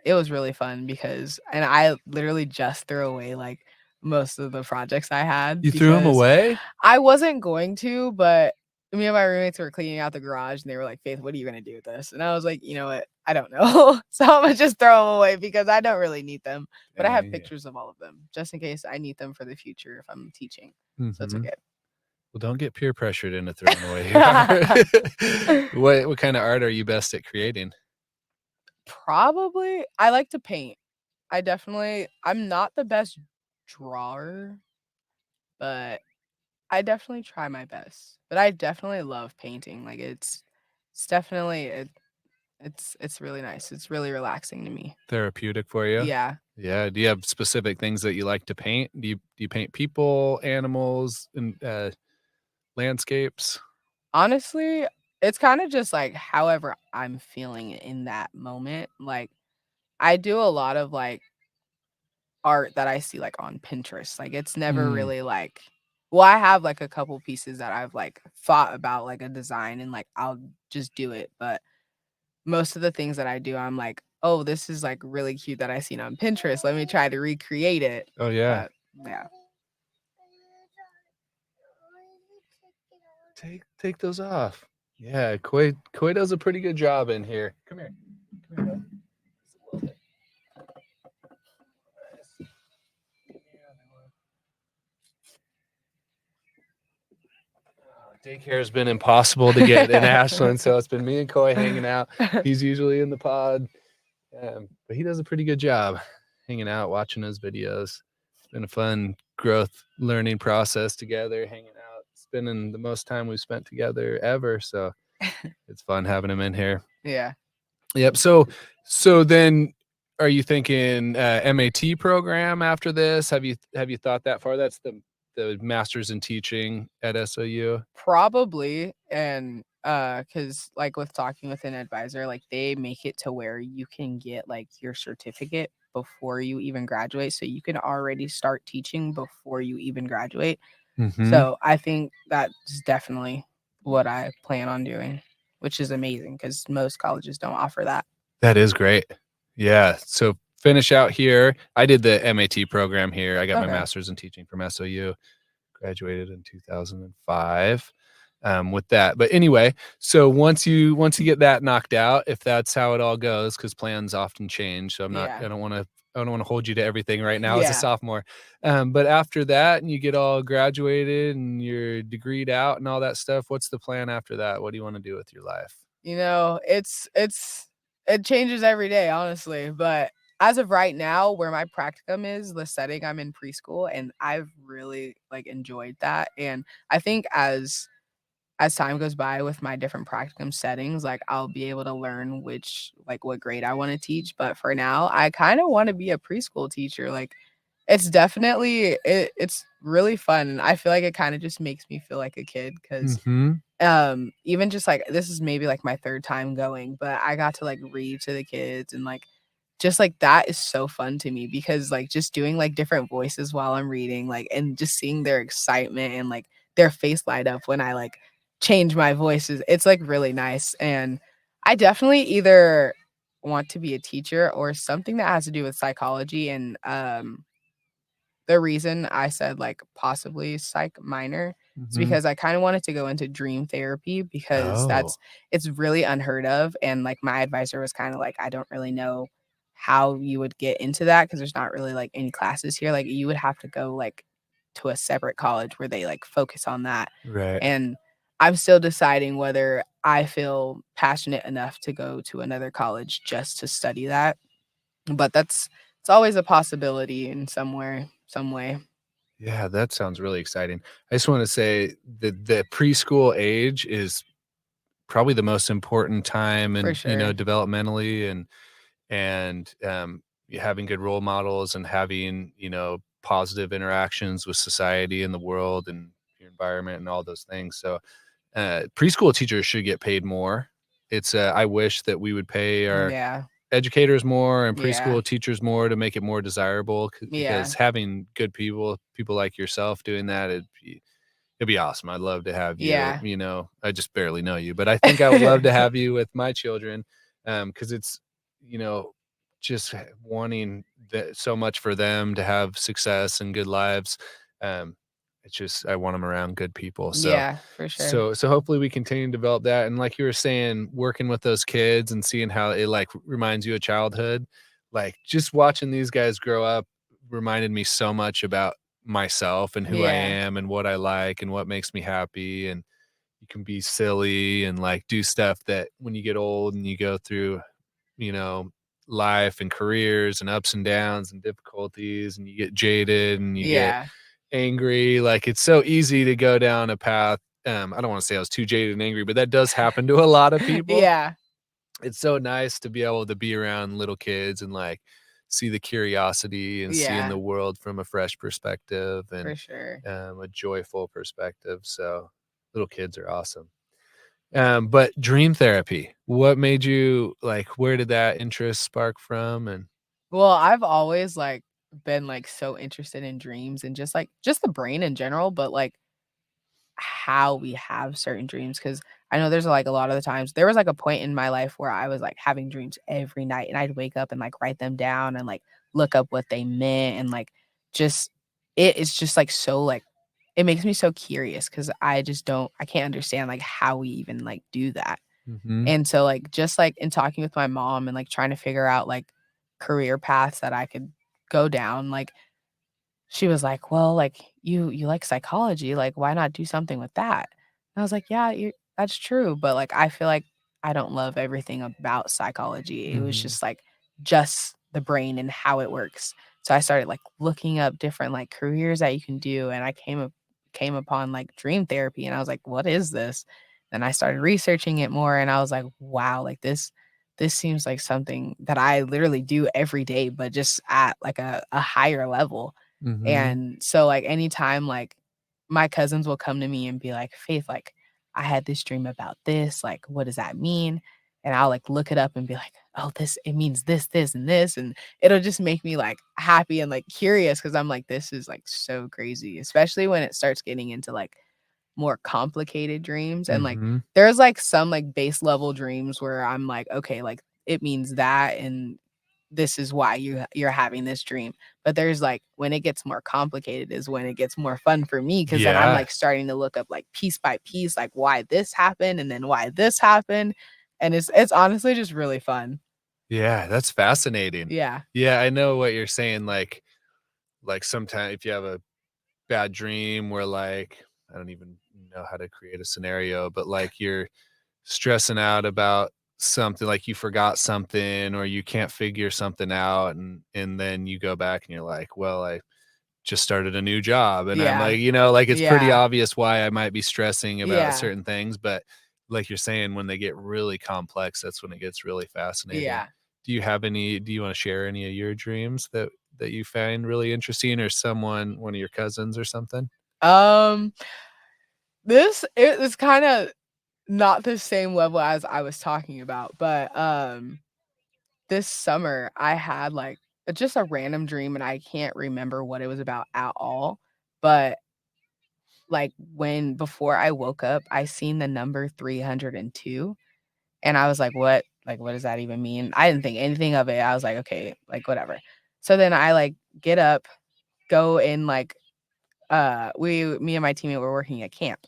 it was really fun because and I literally just threw away like most of the projects I had You threw them because away? I wasn't going to, but me and my roommates were cleaning out the garage and they were like, "Faith, what are you gonna do with this?" And I was like, "You know what? I don't know." So I'm gonna just throw them away because I don't really need them. But I have Dang, yeah. pictures of all of them just in case I need them for the future if I'm teaching. So it's Mhm. okay. Well, don't get peer pressured into throwing away your art. What kinda art are you best at creating? Probably I like to paint. I'm not the best drawer, but I definitely try my best. But I definitely love painting. Like it's definitely it's really nice. It's really relaxing to me. Therapeutic for you? Yeah. Yeah, do you have specific things that you like to paint? Do you paint people, animals, and, landscapes? Honestly, it's kind of just like however I'm feeling in that moment. Like I do a lot of like art that I see, like, on Pinterest, like, it's never Mm. really, like well, I have, like, a couple pieces that I've, like, thought about, like, a design and, like, I'll just do it, but most of the things that I do, I'm like, "Oh, this is, like, really cute that I seen on Pinterest, let me try to recreate it," Oh, yeah. but, yeah. Take those off. Yeah, Koi does a pretty good job in here. Come here. Come here, bud. Just a little bit. Nice. Yeah, Daycare has been impossible to get in Ashland, so it's been me and Coy hanging out. He's usually in the pod, but he does a pretty good job hanging out, watching his videos. It's been a fun growth learning process together, hanging out, spending the most time we've spent together ever. So it's fun having him in here. Yeah. Yep. So then are you thinking MAT program after this? Have you thought that far? That's the master's in teaching at SOU. Probably, and, cause like, with talking with an advisor, like, they make it to where you can get, like, your certificate before you even graduate, so you can already start teaching before you even graduate. Mhm. So, I think that's definitely what I plan on doing, which is amazing because most colleges don't offer that. That is great. Yeah, so finish out here. I did the MAT program here. I got my Okay. master's in teaching from SOU, graduated in 2005, with that. But anyway, so once you get that knocked out, if that's how it all goes, because plans often change, so Yeah. I don't wanna hold you to everything right now as a Yeah. sophomore. But after that and you get all graduated and you're degreed out and all that stuff, what's the plan after that? What do you wanna do with your life? You know, it changes every day, honestly, but as of right now, where my practicum is, the setting, I'm in preschool, and I've really, like, enjoyed that, and I think as time goes by with my different practicum settings, like, I'll be able to learn what grade I wanna teach, but for now, I kinda wanna be a preschool teacher, like, it's really fun, and I feel like it kinda just makes me feel like a kid because Mhm. even just, like this is maybe, like, my 3rd time going, but I got to, like, read to the kids and, like, just, like, that is so fun to me because, like, just doing, like, different voices while I'm reading, like, and just seeing their excitement and, like, their face light up when I, like, change my voices, it's, like, really nice, and I definitely either want to be a teacher or something that has to do with psychology and, the reason I said, like, possibly psych minor is Mhm. because I kinda wanted to go into dream therapy because Oh, it's really unheard of, and, like, my advisor was kinda like, "I don't really know how you would get into that because there's not really, like, any classes here, like, you would have to go, like, to a separate college where they, like, focus on that," right. and I'm still deciding whether I feel passionate enough to go to another college just to study that, but it's always a possibility in some way. Yeah, that sounds really exciting. I just wanna say the preschool age is probably the most important time For and, sure. developmentally and having good role models and having, positive interactions with society and the world and your environment and all those things. So, preschool teachers should get paid more. I wish that we would pay our Yeah. educators more and Yeah. preschool teachers more to make it more desirable because Yeah. having good people like yourself doing that, it'd be awesome. I'd love to have you, Yeah. I just barely know you, but I think I would love to have you with my children, because it's, you know, just wanting that so much for them to have success and good lives. Um, it's just I want them around good people. So Yeah, for sure. so hopefully we continue to develop that. And like you were saying, working with those kids and seeing how it like reminds you of childhood, like just watching these guys grow up reminded me so much about myself and who I Yeah. am and what I like and what makes me happy. And you can be silly and like do stuff that when you get old and you go through, you know, life and careers and ups and downs and difficulties and you get jaded and you get Yeah. angry. Like it's so easy to go down a path. I don't want to say I was too jaded and angry, but that does happen to a lot of people. Yeah. It's so nice to be able to be around little kids and like see the curiosity and seeing Yeah, the world from a fresh perspective and for sure. a joyful perspective. So little kids are awesome. But dream therapy, what made you like, where did that interest spark from? And Well, I've always, like, been, like, so interested in dreams and just the brain in general, but, like, how we have certain dreams because I know there's, like, a lot of the times there was, like, a point in my life where I was, like, having dreams every night, and I'd wake up and, like, write them down and, like, look up what they meant and, like, just it is just, like, so, like it makes me so curious because I can't understand, like, how we even, like, do that. mhm, And so, like, just, like, in talking with my mom and, like, trying to figure out, like, career paths that I could go down, like, she was like, "Well, like, you like psychology, like, why not do something with that?" I was like, "Yeah, you that's true," but, like, I feel like I don't love everything about psychology. It was Mhm. just the brain and how it works. So I started, like, looking up different, like, careers that you can do, and I came upon, like, dream therapy, and I was like, "What is this?" Then I started researching it more, and I was like, "Wow, like, this seems like something that I literally do every day, but just at, like, a higher level." Mhm. And so, like, anytime, like, my cousins will come to me and be like, "Faith, like, I had this dream about this, like, what does that mean?" And I'll, like, look it up and be like, "Oh, this it means this, and this," and it'll just make me, like, happy and, like, curious because 'cause I'm like, "This is, like, so crazy," especially when it starts getting into, like, more complicated dreams, and, like, Mhm. there's, like, some, like, base level dreams where I'm like, "Okay, like, it means that, and this is why you're having this dream." But there's, like when it gets more complicated is when it gets more fun for me because then I'm, Yeah. like, starting to look up, like, piece by piece, like, why this happened and then why this happened, and it's honestly just really fun. Yeah, that's fascinating. Yeah. Yeah, I know what you're saying, like, sometimes if you have a bad dream where, like, I don't even know how to create a scenario, but, like, you're stressing out about something, like you forgot something or you can't figure something out, and then you go back and you're like, "Well, I just started a new job," and I'm Yeah. like, like, it's pretty Yeah. obvious why I might be stressing about Yeah. certain things, but like you're saying, when they get really complex, that's when it gets really fascinating. Yeah. Do you wanna share any of your dreams that you find really interesting, or one of your cousins or something? Um, this it is kinda not the same level as I was talking about, but, this summer, I had, like, just a random dream, and I can't remember what it was about at all, but, like, when before I woke up, I seen the number 302, and I was like, "What? Like, what does that even mean?" I didn't think anything of it. I was like, "Okay, like, whatever." So then I, like, get up, go in, like, we me and my teammate were working at camp,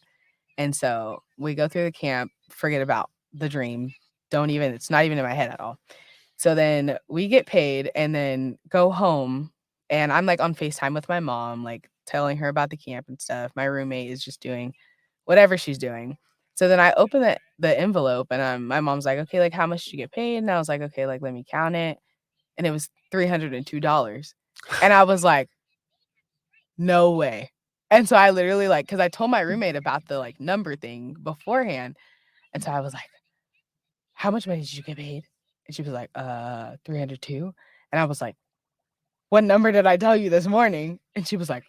and so we go through the camp, forget about the dream, don't even it's not even in my head at all. So then we get paid and then go home, and I'm, like, on FaceTime with my mom, like, telling her about the camp and stuff. My roommate is just doing whatever she's doing. So then I open the envelope and, my mom's like, "Okay, like, how much did you get paid?" And I was like, "Okay, like, let me count it." And it was $302. And I was like, "No way." And so I literally, like, because I told my roommate about the, like, number thing beforehand, and so I was like, "How much money did you get paid?" And she was like, 302." And I was like, "What number did I tell you this morning?" And she was like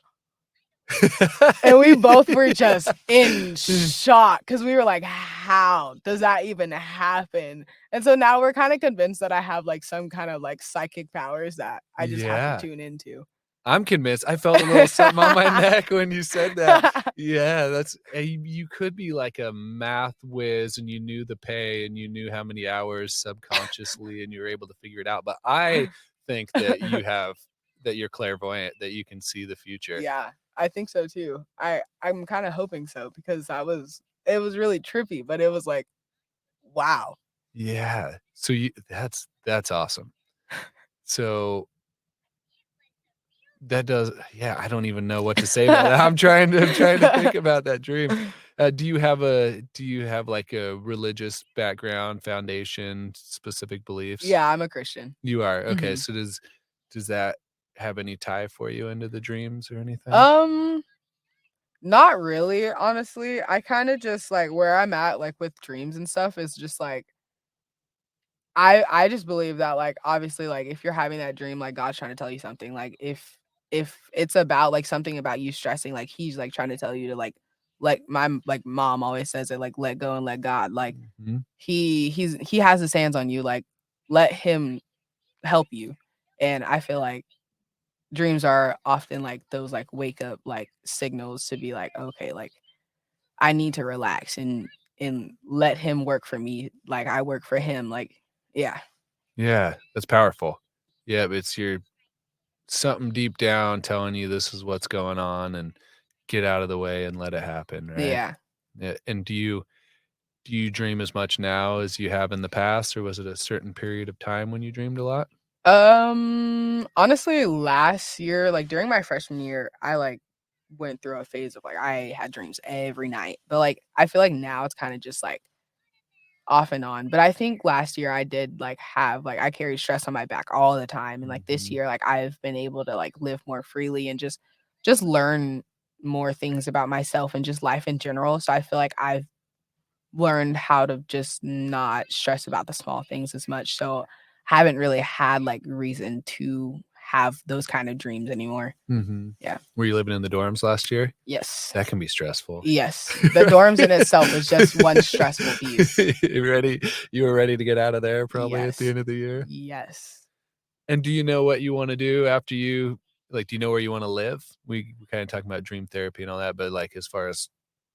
and we both were just in Yeah. shock because we were like, "How does that even happen?" And so now we're kinda convinced that I have, like, some kind of, like, psychic powers that I just have to Yeah. tune into. I'm convinced. I felt a little something on my neck when you said that. Yeah, you could be like a math whiz and you knew the pay and you knew how many hours subconsciously and you were able to figure it out, but I think that you're clairvoyant, that you can see the future. Yeah, I think so too. I'm kinda hoping so because it was really trippy, but it was like, wow. Yeah. So you that's awesome. So that does yeah, I don't even know what to say about that. I'm trying to think about that dream. Do you have, like, a religious background, foundation, specific beliefs? Yeah, I'm a Christian. You are, okay, Mhm. so does that have any tie for you into the dreams or anything? Um, Not really, honestly. I kinda just, like where I'm at, like, with dreams and stuff is just, like I just believe that, like, obviously, like, if you're having that dream, like, God's trying to tell you something, like, if it's about, like, something about you stressing, like, He's, like, trying to tell you to, like, like, mom always says it, like, "Let go and let God," like, Mhm. he has his hands on you, like, let him help you, and I feel like dreams are often, like, those, like, wake up, like, signals to be like, "Okay, like, I need to relax and let him work for me like I work for him," like yeah. Yeah, that's powerful. Yeah, but it's your something deep down telling you this is what's going on and get out of the way and let it happen, right? Yeah. Yeah, and do you dream as much now as you have in the past, or was it a certain period of time when you dreamed a lot? Honestly, last year, like, during my freshman year, I, like went through a phase of, like, I had dreams every night, but, like, I feel like now it's kinda just, like, off and on, but I think last year I did, like, have like, I carried stress on my back all the time, and, like, this Mhm. year, like, I've been able to, like, live more freely and just learn more things about myself and just life in general, so I feel like I've learned how to just not stress about the small things as much, so haven't really had, like, reason to have those kind of dreams anymore. Mhm. Yeah. Were you living in the dorms last year? Yes. That can be stressful. Yes. The dorms in itself is just one stressful piece. You were ready to get out of there probably at the Yes. end of the year? Yes. And do you know what you wanna do after you like, do you know where you wanna live? We kinda talking about dream therapy and all that, but, like, as far as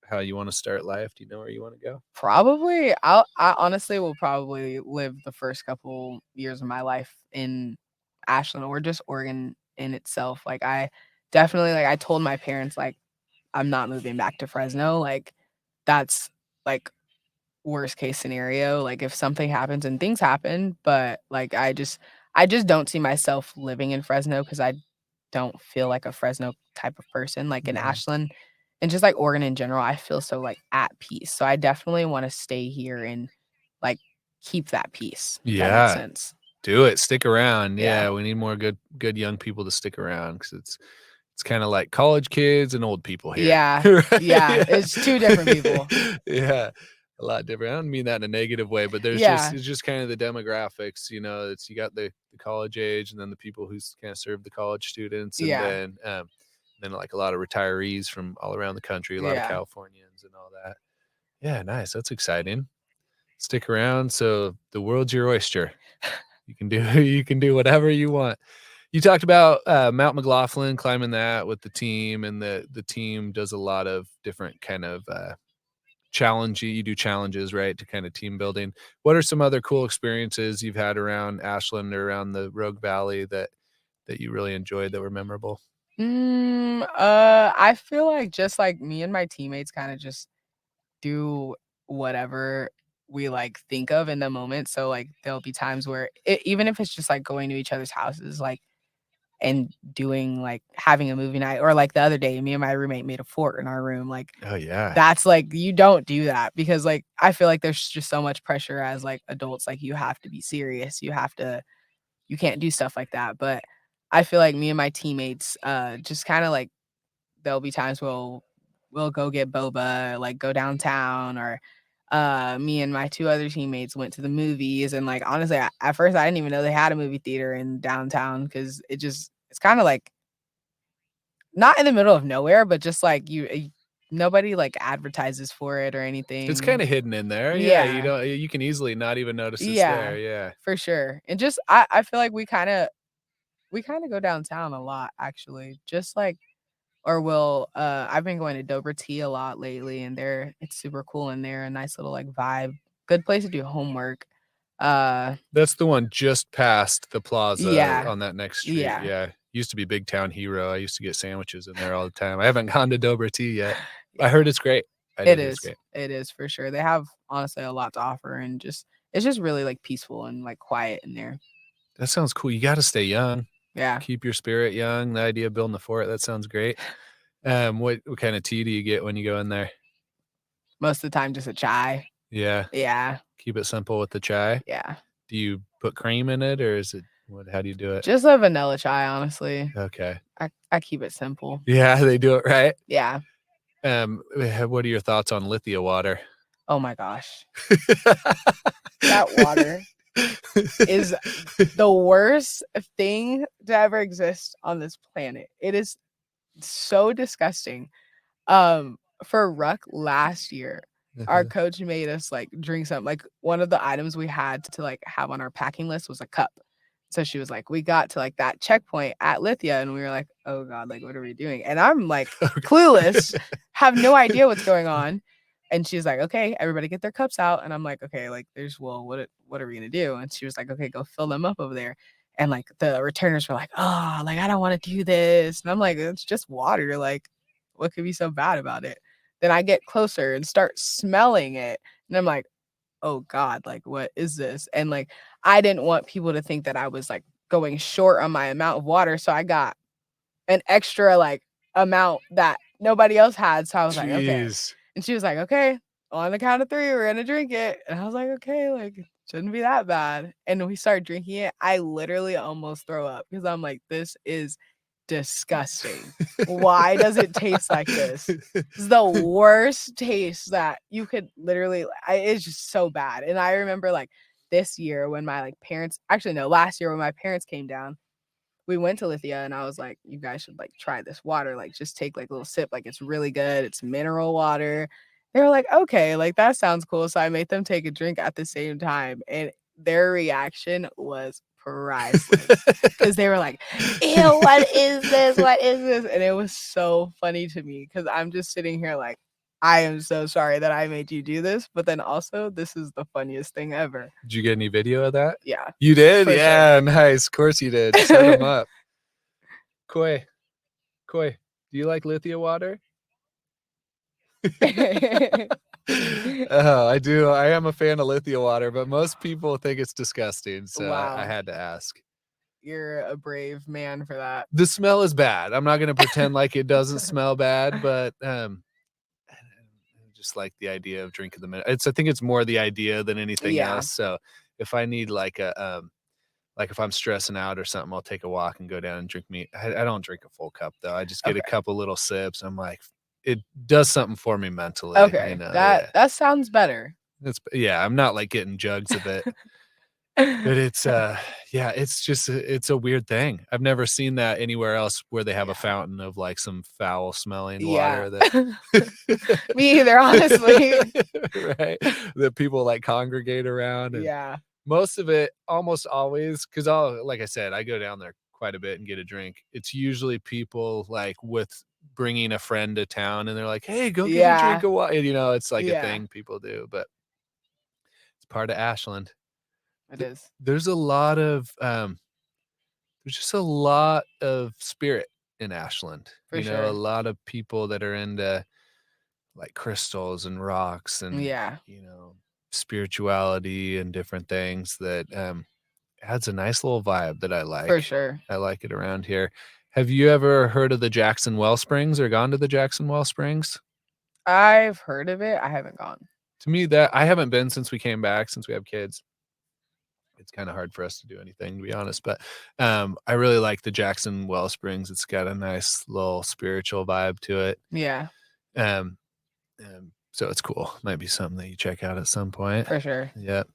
how you wanna start life, do you know where you wanna go? Probably, I honestly will probably live the first couple years of my life in Ashland or just Oregon in itself. Like, I definitely like, I told my parents, like, "I'm not moving back to Fresno." Like, that's, like, worst case scenario, like, if something happens and things happen, but, like, I just don't see myself living in Fresno because I don't feel like a Fresno type of person, like, in Mhm. Ashland and just, like, Oregon in general, I feel so, like, at peace, so I definitely wanna stay here and, like, keep that peace, if that makes Yeah. sense. Do it, stick around, Yeah. yeah, we need more good young people to stick around because it's kinda like college kids and old people here, Yeah. right? Yeah, Yeah. it's 2 different people. Yeah, a lot different, I don't mean that in a negative way, but there's just Yeah. it's just kinda the demographics, it's you got the college age and then the people who kinda serve the college students, and Yeah. then, like, a lot of retirees from all around the country, a lot of Yeah. Californians and all that. Yeah, nice, that's exciting. Stick around, so the world's your oyster. You can do you can do whatever you want. You talked about, Mount McLaughlin, climbing that with the team, and the team does a lot of different kind of, you do challenges, right, to kinda team building. What are some other cool experiences you've had around Ashland or around the Rogue Valley that you really enjoyed that were memorable? I feel like just, like, me and my teammates kinda just do whatever we, like, think of in the moment, so, like, there'll be times where even if it's just, like, going to each other's houses, like, and doing, like having a movie night, or, like, the other day, me and my roommate made a fort in our room, like, Oh, yeah. that's, like you don't do that because, like, I feel like there's just so much pressure as, like, adults, like, you have to be serious, you can't do stuff like that, but I feel like me and my teammates, just kinda, like there'll be times we'll go get boba, like, go downtown, or, me and my 2 other teammates went to the movies, and, like, honestly, at first, I didn't even know they had a movie theater in downtown because it's kinda, like, not in the middle of nowhere, but just, like, nobody, like, advertises for it or It's anything. kinda hidden in there, yeah, Yeah. you can easily not even notice it's Yeah. there, yeah. For sure, and just I feel like we kinda go downtown a lot, actually, just, like or we'll I've been going to Dover Tea a lot lately, and it's super cool in there, a nice little, like, vibe. Good place to do homework. Uh, That's the one just past the plaza yeah. on that next street, Yeah. yeah. Used to be Big Town Hero, I used to get sandwiches in there all the time. I haven't gone to Dover Tea yet. I Yeah. heard it's great. I did It hear it's is. great. It is for sure. They have, honestly, a lot to offer, and just it's just really, like, peaceful and, like, quiet in there. That sounds cool, you gotta stay young. Yeah. Keep your spirit young, the idea of building a fort, that sounds great. What kinda tea do you get when you go in there? Most of the time, just a chai. Yeah, Yeah. keep it simple with the chai? Yeah. Do you put cream in it, or is it how do you do it? Just a vanilla chai, honestly. Okay. I keep it simple. Yeah, they do it right? Yeah. What are your thoughts on Lithia water? Oh my gosh. That water is the worst thing to ever exist on this planet. It is so disgusting. For Ruck last year, our Uh-huh. coach made us, like, drink something, like, one of the items we had to, like, have on our packing list was a cup. So she was like, "We got to, like, that checkpoint at Lithia," and we were like, "Oh god, like, what are we doing?" And I'm, like, clueless, have no idea what's going on, and she's like, "Okay, everybody get their cups out," and I'm like, "Okay, like, what are we gonna do?" And she was like, "Okay, go fill them up over there." And, like, the returners were like, "Oh, like, I don't wanna do this," and I'm like, "It's just water, like, what could be so bad about it?" Then I get closer and start smelling it, and I'm like, "Oh god, like, what is this?" And, like, I didn't want people to think that I was, like, going short on my amount of water, so I got an extra, like, amount that nobody else had, so I was like, "Okay." Jeez. And she was like, "Okay, on the count of 3, we're gonna drink it." And I was like, "Okay, like, it shouldn't be that bad." And we started drinking it. I literally almost throw up because I'm like, "This is disgusting. Why does it taste like this?" This is the worst taste that you could literally it's just so bad. And I remember, like, this year when my, like, parents actually, no, last year when my parents came down, we went to Lithia and I was like, "You guys should, like, try this water, like, just take, like, a little sip, like, it's really good, it's mineral water." They were like, "Okay, like, that sounds cool." So I made them take a drink at the same time, and their reaction was priceless because they were like, "Ew, what is this? What is this?" And it was so funny to me because 'cause I'm just sitting here like, "I am so sorry that I made you do this, but then also this is the funniest thing ever." Did you get any video of that? Yeah, You did? for sure. Yeah, nice. Of course you did. Set them up. Koi, Koi, do you like Lithia water? Oh, I do. I am a fan of Lithia water, but most people think it's disgusting, so I Wow. had to ask. You're a brave man for that. The smell is bad. I'm not gonna pretend like it doesn't smell bad, but, I just like the idea of drinking the I think it's more the idea than anything Yeah. else, so if I need like if I'm stressing out or something, I'll take a walk and go down and drink me I don't drink a full cup though, I just get a Okay. couple little sips, I'm like, it does something for me mentally, Okay. That yeah. that sounds better. Yeah, I'm not, like, getting jugs of it, but it's, yeah, it's just it's a weird thing. I've never seen that anywhere else where they have a Yeah. fountain of, like, some foul smelling Yeah. water that Me either, honestly. right? That people, like, congregate around, and Yeah. most of it almost always, because 'cause I'll like I said, I go down there quite a bit and get a drink. It's usually people, like, with bringing a friend to town, and they're like, "Hey, go get a drink Yeah. of water." It's like a Yeah. thing people do, but it's part of Ashland. It Th is. there's a lot of, there's just a lot of spirit in Ashland, For a sure. lot of people that are into, like, crystals and rocks and, Yeah. spirituality and different things that, adds a nice little vibe that I For like. sure. I like it around here. Have you ever heard of the Jackson Well Springs or gone to the Jackson Well Springs? I've heard of it. I haven't gone. To me, that I haven't been since we came back, since we have kids. It's kinda hard for us to do anything, to be honest, but, I really like the Jackson Well Springs. It's got a nice little spiritual vibe to it. Yeah. Um, so it's cool. Might be something that you check out at some point. For sure. Yep.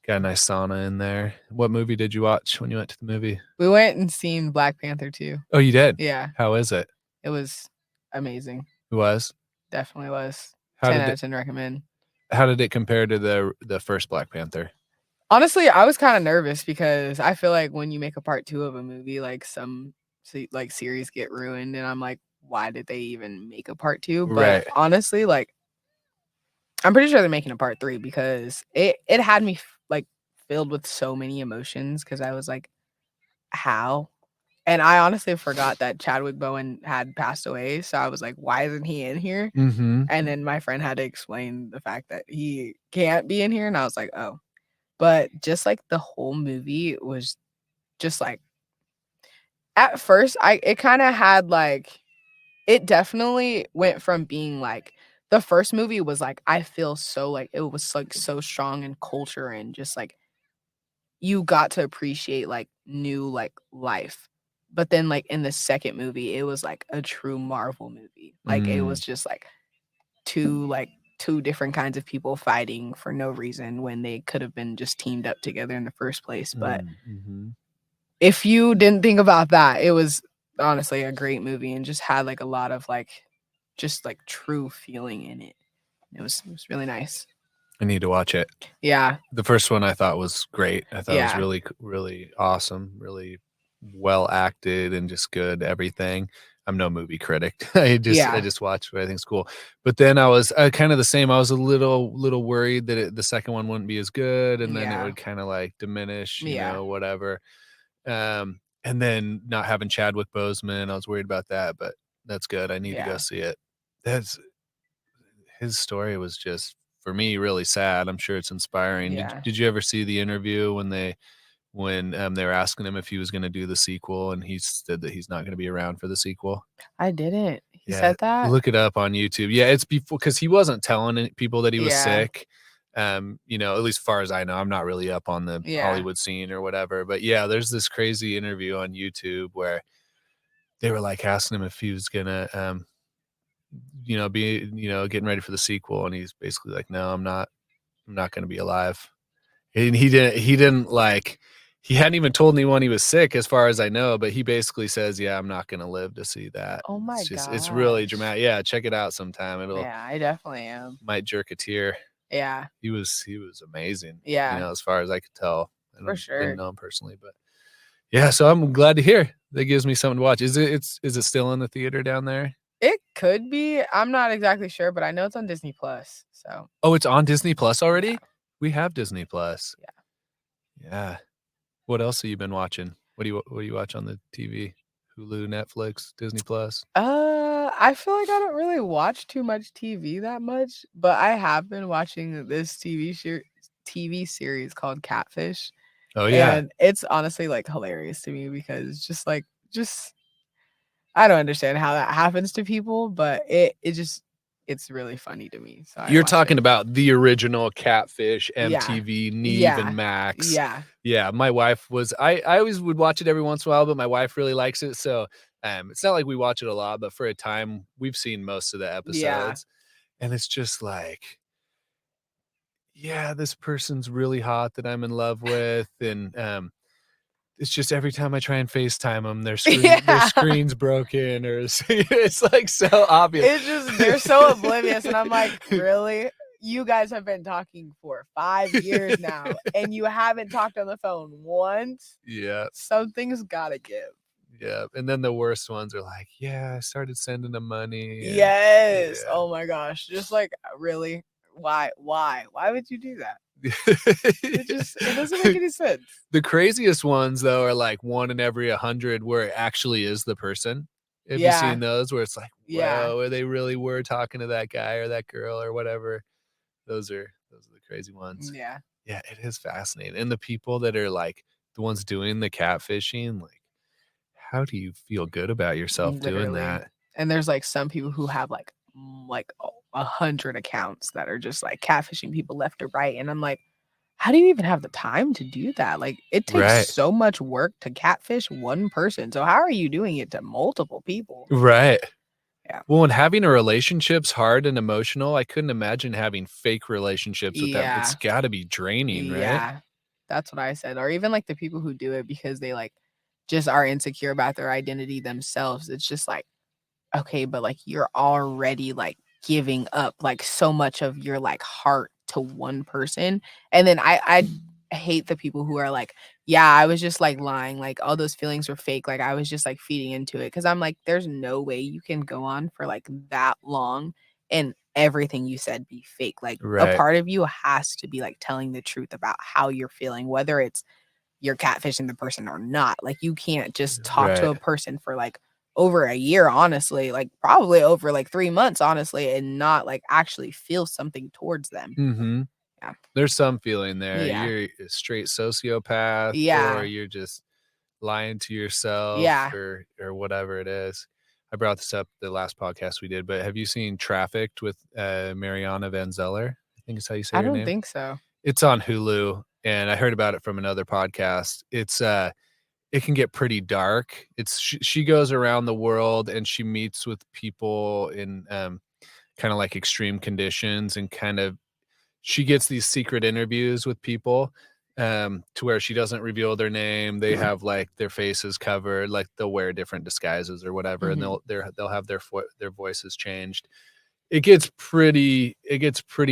Got a nice sauna in there. What movie did you watch when you went to the movie? We went and seen Black Panther 2. Oh, you did? Yeah. How is it? It was amazing. It was? Definitely was. How 10 did out it of 10 recommend. how did it compare to the first Black Panther? Honestly, I was kinda nervous because I feel like when you make a part 2 of a movie, like, some like, series get ruined, and I'm like, "Why did they even make a part 2?" But Right. honestly, like, I'm pretty sure they're making a part 3 because it had me like, filled with so many emotions because I was like, "How?" And I honestly forgot that Chadwick Boseman had passed away, so I was like, "Why isn't he in here?" Mhm. And then my friend had to explain the fact that he can't be in here, and I was like, "Oh." But just, like, the whole movie was just, like at first, I it kinda had, like it definitely went from being, like the first movie was, like, I feel so, like it was, like, so strong in culture and just, like, you got to appreciate, like, new, like, life. But then, like, in the second movie, it was, like, a true Marvel movie. Like, it was Mm. just, like, 2, like 2 different kinds of people fighting for no reason when they could have been just teamed up together in the first place, but Mm, mhm. if you didn't think about that, it was honestly a great movie and just had, like, a lot of, like, just, like, true feeling in it. It was really nice. I need to watch it. Yeah, The first one I thought was great. I thought it was yeah, really awesome, really well acted and just good everything. I'm no movie critic. I yeah, just watch what I think's cool. But then I was, kinda the same. I was a little worried that the second one wouldn't be as good, and then it yeah, would kinda, like, diminish, yeah, whatever. And then not having Chadwick Boseman, I was worried about that, but that's good. I need to go yeah, see it. That's his story was just, for me, really sad. I'm sure it's inspiring. Did yeah. did you ever see the interview they were asking him if he was gonna do the sequel, and he said that he's not gonna be around for the sequel? I didn't. He Yeah, said that? look it up on YouTube. Yeah, it's before because he wasn't telling people that he was Yeah. sick. You know, at least as far as I know, I'm not really up on the Yeah. Hollywood scene or whatever. But yeah, there's this crazy interview on YouTube where they were like asking him if he was gonna, be, getting ready for the sequel, and he's basically like, "No, I'm not. I'm not gonna be alive." And he didn't like he hadn't even told anyone he was sick as far as I know, but he basically says, "Yeah, I'm not gonna live to see that." Oh my It's really gosh. dramatic. Yeah, check it out sometime. It'll Yeah, I definitely am. might jerk a tear. Yeah. He was amazing, Yeah, as far as I could tell. I for didn't sure. know him personally, but yeah, so I'm glad to hear. That gives me something to watch. Is it still in the theater down there? It could be. I'm not exactly sure, but I know it's on Disney Plus. So, Oh, it's on Disney Plus yeah, already? We have Disney Plus. yeah. Yeah. What else have you been watching? What do you watch on the TV? Hulu, Netflix, Disney Plus? I feel like I don't really watch too much TV that much, but I have been watching this TV series called Catfish, Oh, yeah. and it's honestly, like, hilarious to me because just I don't understand how that happens to people, but it's really funny to me, so I You're watch talking it. about the original Catfish, Yeah. MTV, Neve, and Yeah. Max. Yeah. Yeah, my wife was I always would watch it every once in a while, but my wife really likes it, so, it's not like we watch it a lot, but for a time, we've seen most of the Yeah. episodes, and it's just like, yeah, this person's really hot that I'm in love with, and, it's just every time I try and FaceTime them, their Yeah. screen's broken or it's, like, so obvious. It's just they're so oblivious, and I'm like, "Really? You guys have been talking for 5 years now, and you haven't talked on the phone once? Yeah, Something's gotta give." yeah, and then the worst ones are like, "Yeah, I started sending them money," and Yes. yeah. Oh my gosh. Just like, really? Why? Why? Why would you do that? It doesn't make any sense. The craziest ones, though, are, like, 1 in every 100 where it actually is the person. Have you Yeah. seen those where it's like, Yeah. "Whoa, they really were talking to that guy or that girl or whatever?" Those are the crazy ones. Yeah. Yeah, it is fascinating, and the people that are, like, the ones doing the catfishing, like, how do you feel good about yourself doing Literally. that? And there's, like, some people who have, like, 100 accounts that are just, like, catfishing people left or right, and I'm like, "How do you even have the time to do that?" Like, it takes Right. so much work to catfish one person, so how are you doing it to multiple people? Right. Yeah. Well, and having a relationship's hard and emotional. I couldn't imagine having fake relationships with them. It's Yeah. gotta be draining, right? Yeah. That's what I said, or even, like, the people who do it because they, like, just are insecure about their identity themselves. It's just like, okay, but, like, you're already, like, giving up, like, so much of your, like, heart to one person, and then I hate the people who are like, "Yeah, I was just, like, lying, like, all those feelings were fake, like, I was just, like, feeding into it." Because 'cause I'm like, "There's no way you can go on for, like, that long and everything you said be fake." Like, a Right. part of you has to be, like, telling the truth about how you're feeling, whether it's you're catfishing the person or not. Like, you can't just talk to Right. a person for, like, over a year, honestly, like, probably over, like, 3 months, honestly, and not, like, actually feel something towards them. Mhm. Yeah. There's some feeling there. Yeah. You're a straight sociopath or Yeah. you're just lying to yourself Yeah. or whatever it is. I brought this up the last podcast we did, but have you seen Trafficked with, Mariana Van Zeller? I think is how you say I her don't name. think so. It's on Hulu, and I heard about it from another podcast. It can get pretty dark. She goes around the world and she meets with people in, kinda like extreme conditions and kind of she gets these secret interviews with people, to where she doesn't reveal their name. They have, like, their faces covered, like, they'll wear different disguises or whatever, and Mhm. they'll have their voices changed. It gets pretty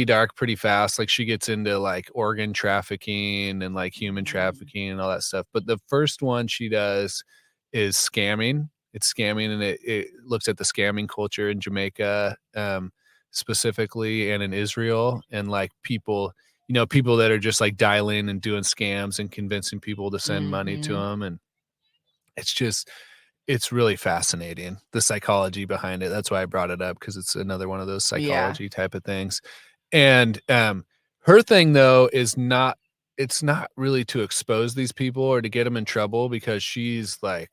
dark pretty fast, like, she gets into, like, organ trafficking and, like, human Mm. trafficking and all that stuff, but the first one she does is scamming. It's scamming, and it looks at the scamming culture in Jamaica, specifically, and in Israel, and, like, people that are just, like, dialing and doing scams and convincing people to send money to Mhm. them, and it's just it's really fascinating, the psychology behind it. That's why I brought it up because it's another one of those Yeah. psychology type of things. And, her thing though is not it's not really to expose these people or to get them in trouble because she's like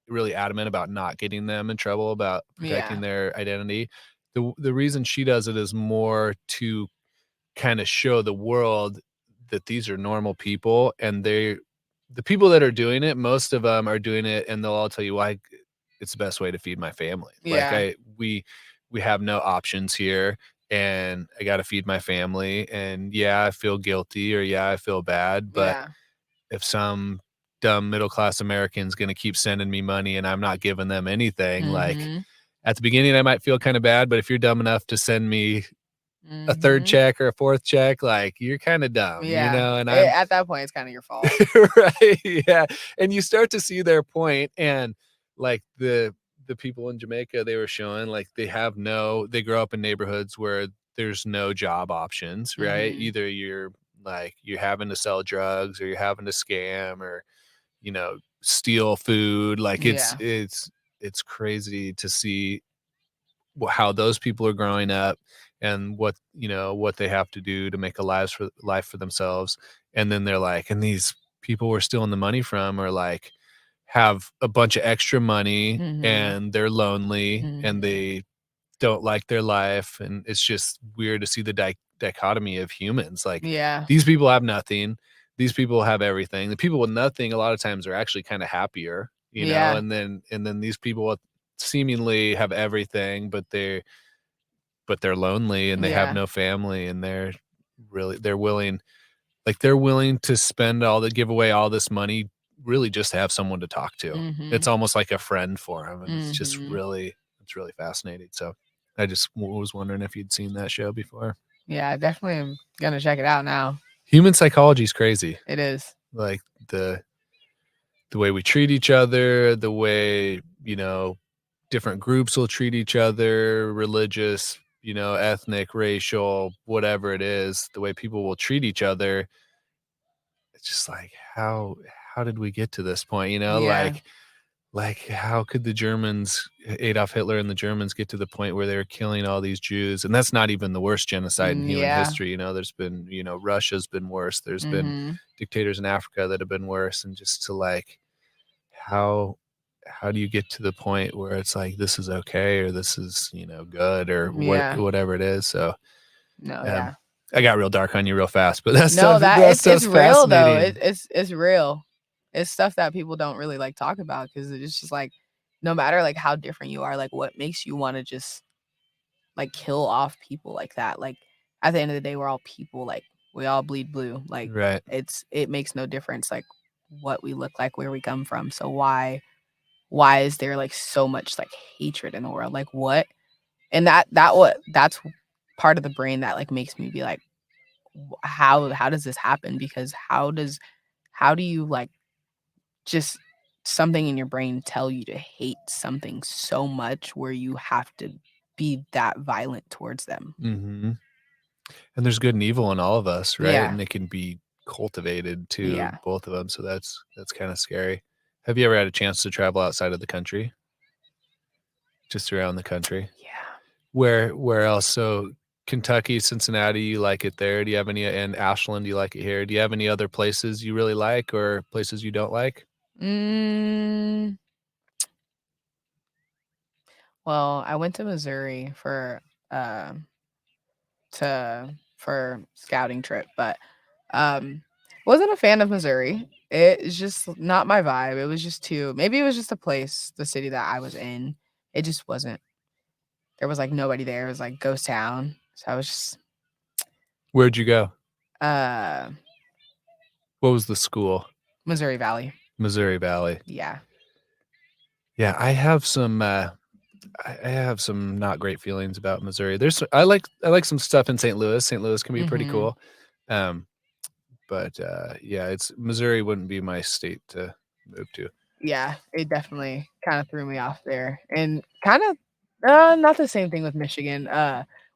really adamant about not getting them in trouble, about protecting Yeah. their identity. The reason she does it is more to kinda show the world that these are normal people, and the people that are doing it, most of them are doing it, and they'll all tell you why it's the best way to feed my family. Like, Yeah. we have no options here, and I gotta feed my family, and, yeah, I feel guilty, or, yeah, I feel bad, but Yeah. if some dumb middle class American's gonna keep sending me money and I'm not giving them anything, like, Mhm. at the beginning, I might feel kinda bad, but if you're dumb enough to send me a 3rd Mhm. check or a 4th check, like, you're kinda dumb, you Yeah. know, and I'm At that point, it's kinda your fault. right, yeah, and you start to see their point, and, like, the people in Jamaica they were showing, like, they grow up in neighborhoods where there's no job options, right? Mhm. Either you're having to sell drugs, or you're having to scam, or, steal food, like, Yeah. it's crazy to see how those people are growing up, and what they have to do to make a life for themselves, and then they're like, and these people we're stealing the money from are like have a bunch of extra money, Mhm. and they're lonely, and Mhm. they don't like their life, and it's just weird to see the dichotomy of humans. Like, Yeah. these people have nothing, these people have everything. The people with nothing a lot of times are actually kind of happier, Yeah. and then these people with seemingly have everything, but they're lonely, and they have Yeah. no family, and they're willing to give away all this money really just to have someone to talk to. It's Mhm. almost like a friend for them, and Mhm. it's really fascinating. So I just was wondering if you'd seen that show before. Yeah, I definitely am gonna check it out now. Human psychology is crazy. It is. Like, the way we treat each other, the way, different groups will treat each other, religious, ethnic, racial, whatever it is, the way people will treat each other. It's just like, how did we get to this point? Yeah. Like, how could Adolf Hitler and the Germans get to the point where they were killing all these Jews? And that's not even the worst genocide in human Yeah. history. There's been, Russia's been worse. There's been Mhm. dictators in Africa that have been worse. And just to like, how how do you get to the point where it's like this is okay, or this is, good, or Yeah. whatever it is? So, No, um, yeah. I got real dark on you real fast, but that No, stuff that that it's stuff's real though. fascinating. It's real. It's stuff that people don't really like talk about because it's just like no matter like how different you are, like what makes you want to just like kill off people like that? Like at the end of the day, we're all people. Like we all bleed blue. Like Right. it makes no difference like what we look like, where we come from. So why is there like so much like hatred in the world? Like what? And that's part of the brain that like makes me be like how does this happen? Because how do you like just something in your brain tell you to hate something so much where you have to be that violent towards them? Mhm. And there's good and evil in all of us, right? Yeah. And it can be cultivated to Yeah. both of them, so that's kinda scary. Have you ever had a chance to travel outside of the country? Just around the country? Yeah. Where else? So, Kentucky, Cincinnati, you like it there? Do you have any, and Ashland, you like it here? Do you have any other places you really like, or places you don't like? Mm, well, I went to Missouri um for scouting trip, but wasn't a fan of Missouri. It's just not my vibe. It was just too maybe it was just the city that I was in. It just wasn't. There was like nobody there. It was like ghost town. So I was just Where'd you go? uh What was the school? Missouri Valley. Missouri Valley. Yeah. Yeah, I have some not great feelings about Missouri. I like some stuff in St. Louis. St. Louis can be pretty Mhm. cool. Um, but, yeah, it's Missouri wouldn't be my state to move to. Yeah, it definitely kind of threw me off there. And kind of not the same thing with Michigan.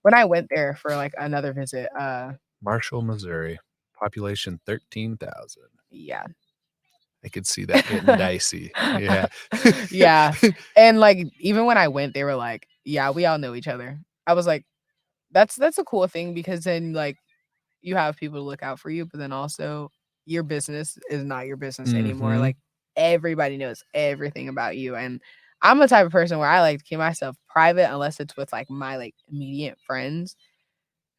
When I went there for like another visit, Marshall, Missouri, population 13,000. yeah. I could see that getting dicey. Yeah. Yeah, and, like, even when I went, they were like, "Yeah, we all know each other." I was like, that's a cool thing because then, like, you have people to look out for you, but then also your business is not your business anymore, Mhm. like everybody knows everything about you, and I'm the type of person where I like to keep myself private unless it's with, like, my, like, immediate friends.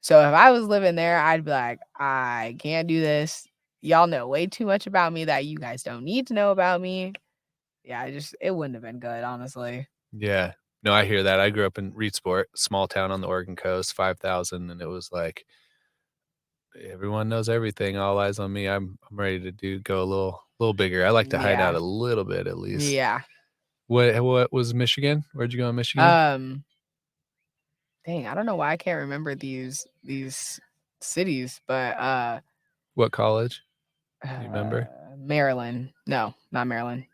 So if I was living there, I'd be like, "I can't do this. Y'all know way too much about me that you guys don't need to know about me." Yeah, it wouldn't have been good, honestly. Yeah. No, I hear that. I grew up in Reedsport, small town on the Oregon coast, 5,000, and it was like, everyone knows everything, all eyes on me. I'm ready to go a little bigger. I like to hide out Yeah. a little bit at least. Yeah. What was Michigan? Where'd you go in Michigan? Um, Dang, I don't know why I can't remember these cities, but, What college? Do you remember? Maryland. No, not Maryland.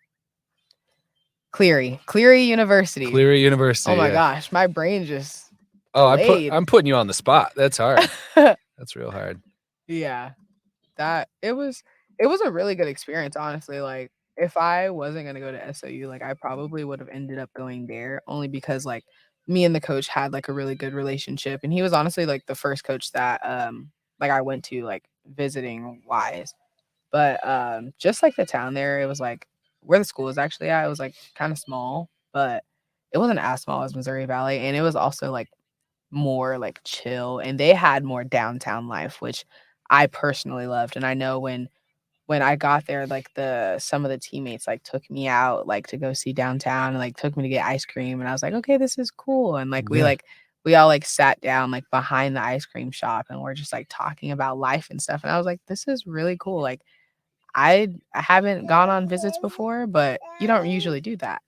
Cleary University. Cleary Oh University, my yeah. gosh, my brain just Oh, delayed. I'm putting you on the spot. That's hard. That's real hard. Yeah, that it was a really good experience, honestly, like, if I wasn't gonna go to SOU, like, I probably would have ended up going there only because, like, me and the coach had, like, a really good relationship, and he was honestly, like, the first coach that, like, I went to, like, visiting wise. But, just like the town there, it was, like where the school was actually at, it was, like, kinda small, but it wasn't as small as Missouri Valley, and it was also, like, more, like, chill, and they had more downtown life, which I personally loved, and I know when I got there, like, the some of the teammates, like, took me out, like, to go see downtown and, like, took me to get ice cream, and I was like, "Okay, this is cool," and, Yeah. we all, like, sat down, like, behind the ice cream shop, and we're just, like, talking about life and stuff, and I was like, "This is really cool," like, I haven't gone on visits before, but you don't usually do that.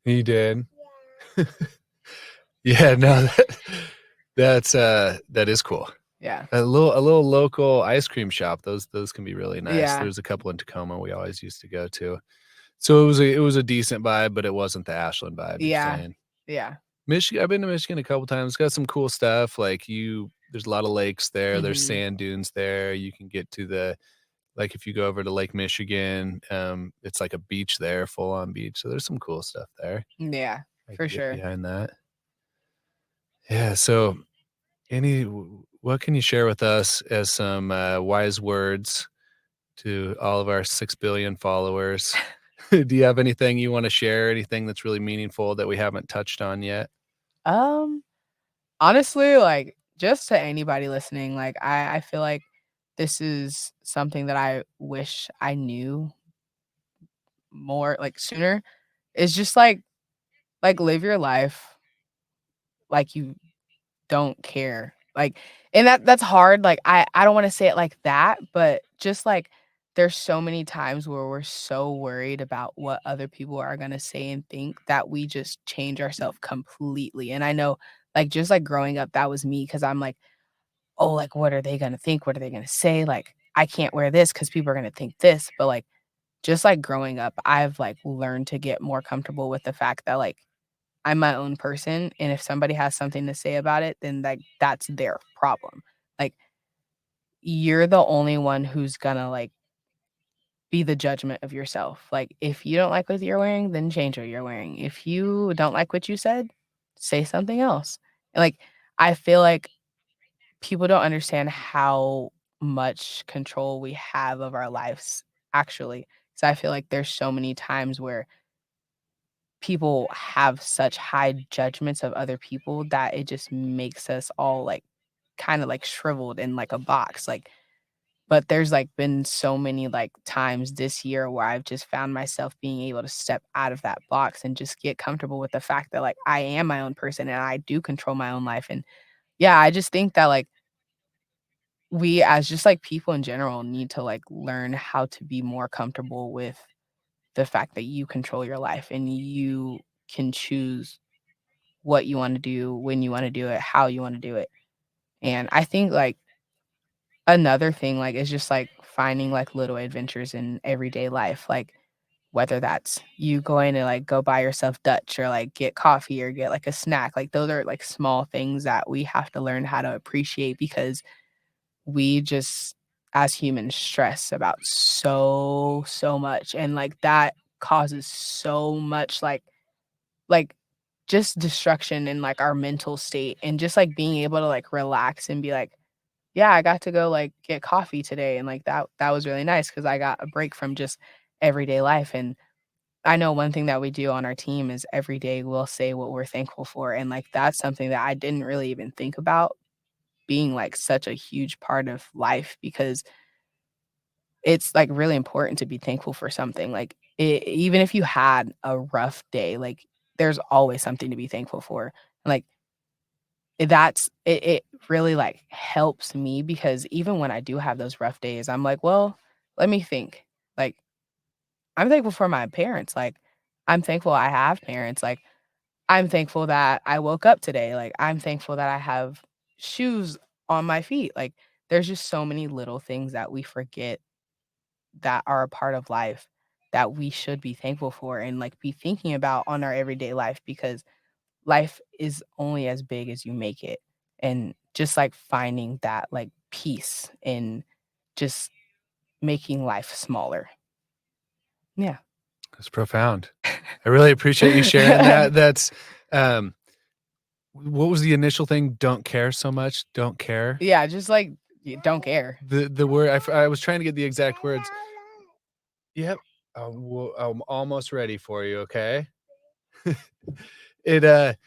You did? Yeah, no, that is cool. Yeah. A little local ice cream shop, those can be really nice. Yeah. There's a couple in Tacoma we always used to go to. So it was a decent vibe, but it wasn't the Ashland vibe you're Yeah. saying. Yeah. Michigan I've been to Michigan a couple times. It's got some cool stuff, like, there's a lot of lakes there, there's Mhm. sand dunes there, you can get to like, if you go over to Lake Michigan, it's like a beach there, full on beach, so there's some cool stuff there. Yeah, I for can get sure. behind that. Yeah, so what can you share with us as some, wise words to all of our 6 billion followers? Do you have anything you wanna share? Anything that's really meaningful that we haven't touched on yet? Um, Honestly, like, just to anybody listening, like, I feel like this is something that I wish I knew more, like, sooner. It's just live your life like you don't care. Like, and that's hard, like, I don't wanna say it like that, but just, like, there's so many times where we're so worried about what other people are gonna say and think that we just change ourselves completely, and I know, like, just, like, growing up, that was me because 'cause I'm like, "Oh, like, what are they gonna think? What are they gonna say? Like, I can't wear this because people are gonna think this," but, like, just, like, growing up, I've, like, learned to get more comfortable with the fact that, like, I'm my own person, and if somebody has something to say about it, then, like, that's their problem. Like, you're the only one who's gonna, like, be the judgment of yourself. Like, if you don't like what you're wearing, then change what you're wearing. If you don't like what you said, say something else. Like, I feel like people don't understand how much control we have of our lives, actually. So I feel like there's so many times where people have such high judgments of other people that it just makes us all, like, kinda, like, shriveled in, like, a box, like but there's, like, been so many, like, times this year where I've just found myself being able to step out of that box and just get comfortable with the fact that, like, I am my own person and I do control my own life, and, yeah, I just think that, like, we as just, like, people in general need to, like, learn how to be more comfortable with the fact that you control your life and you can choose what you wanna do, when you wanna do it, how you wanna do it. And I think, like, another thing, like, is just, like, finding, like, little adventures in everyday life, like, whether that's you going to, like, go buy yourself Dutch or, like, get coffee or get, like, a snack, like, those are, like, small things that we have to learn how to appreciate because we just, as humans, stress about so much, and, like, that causes so much, like, just destruction in, like, our mental state and just, like, being able to, like, relax and be like, yeah, I got to go, like, get coffee today, and, like, that was really nice because I got a break from just everyday life, and I know one thing that we do on our team is every day we'll say what we're thankful for, and, like, that's something that I didn't really even think about being, like, such a huge part of life because it's, like, really important to be thankful for something, like, even if you had a rough day, like, there's always something to be thankful for, like, it really, like, helps me because even when I do have those rough days, I'm like, "Well, let me think." Like, I'm thankful for my parents, like, I'm thankful I have parents, like, I'm thankful that I woke up today, like, I'm thankful that I have shoes on my feet, like, there's just so many little things that we forget that are a part of life that we should be thankful for and, like, be thinking about on our everyday life because life is only as big as you make it, and just, like, finding that, like, peace in just making life smaller. Yeah. That's profound. I really appreciate you sharing that. That's, um, what was the initial thing? Don't care so much. Don't care. Yeah, just, like, you don't care. The word I was trying to get the exact words. Yep. Well, I'm almost ready for you. Okay. It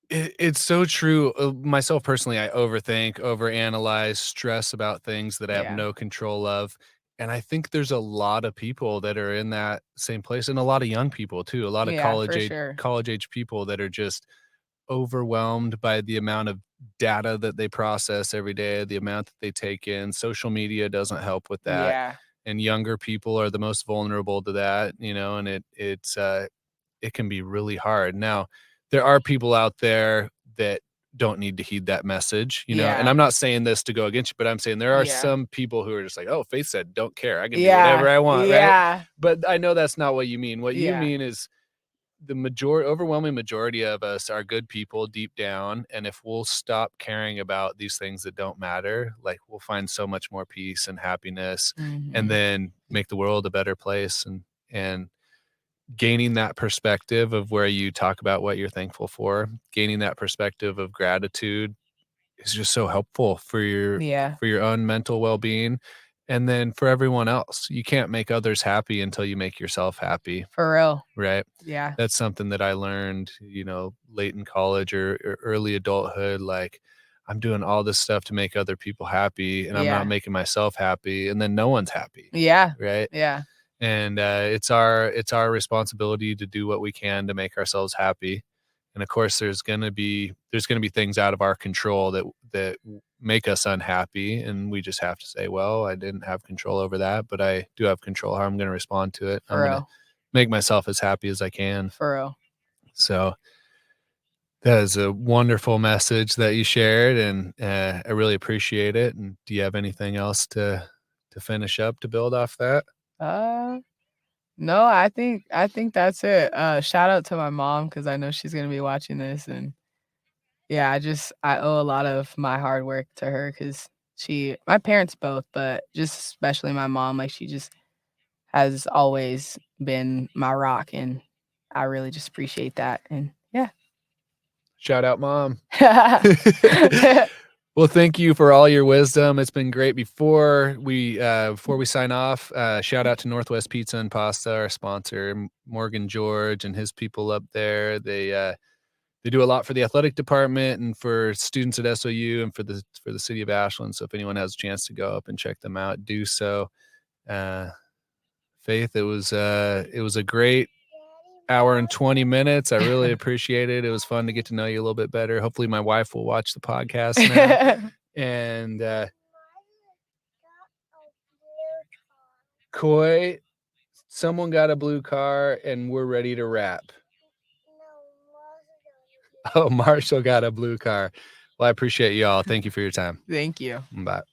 it's so true. Myself personally, I overthink, overanalyze, stress about things that I have Yeah. no control of. And I think there's a lot of people that are in that same place and a lot of young people too, a lot of Yeah, for sure. college age people that are just overwhelmed by the amount of data that they process every day, the amount that they take in. Social media doesn't help with that. Yeah. And younger people are the most vulnerable to that, and it can be really hard. Now, there are people out there that don't need to heed that message, and Yeah. I'm not saying this to go against you, but I'm saying there are Yeah. some people who are just like, "Oh, Faith said don't care. I can do whatever Yeah. I want," right? Yeah. But I know that's not what you mean. What you Yeah. mean is the overwhelming majority of us are good people deep down, and if we'll stop caring about these things that don't matter, like, we'll find so much more peace and happiness, and Mhm. then make the world a better place, and gaining that perspective of where you talk about what you're thankful for, gaining that perspective of gratitude is just so helpful Yeah. for your own mental well-being, and then for everyone else. You can't make others happy until you make yourself happy, For real. right? Yeah. That's something that I learned, late in college or early adulthood, like, I'm doing all this stuff to make other people happy, and I'm not Yeah. making myself happy, and then no one's happy, Yeah. right? Yeah. And it's our responsibility to do what we can to make ourselves happy. And of course, there's gonna be things out of our control that make us unhappy, and we just have to say, well, I didn't have control over that, but I do have control how I'm gonna respond to it. I'm For gonna real. make myself as happy as I can. For real. So that is a wonderful message that you shared, and I really appreciate it. And do you have anything else to finish up to build off that? Uh, no, I think that's it. Shout out to my mom because I know she's gonna be watching this, and yeah, I owe a lot of my hard work to her because my parents both, but just especially my mom, like, she just has always been my rock, and I really just appreciate that, and yeah. Shout out, mom. Well, thank you for all your wisdom. It's been great. Before we sign off, shout out to Northwest Pizza and Pasta, our sponsor, Morgan George and his people up there. They do a lot for the athletic department and for students at SOU and for the city of Ashland. So if anyone has a chance to go up and check them out, do so. Uh, Faith, it was a great hour and 20 minutes. I really appreciate it. It was fun to get to know you a little bit better. Hopefully my wife will watch the podcast now. And Coy, someone got a blue car and we're ready to wrap. Oh, Marshall got a blue car. Well, I appreciate you all. Thank you for your time. Thank you. Bye.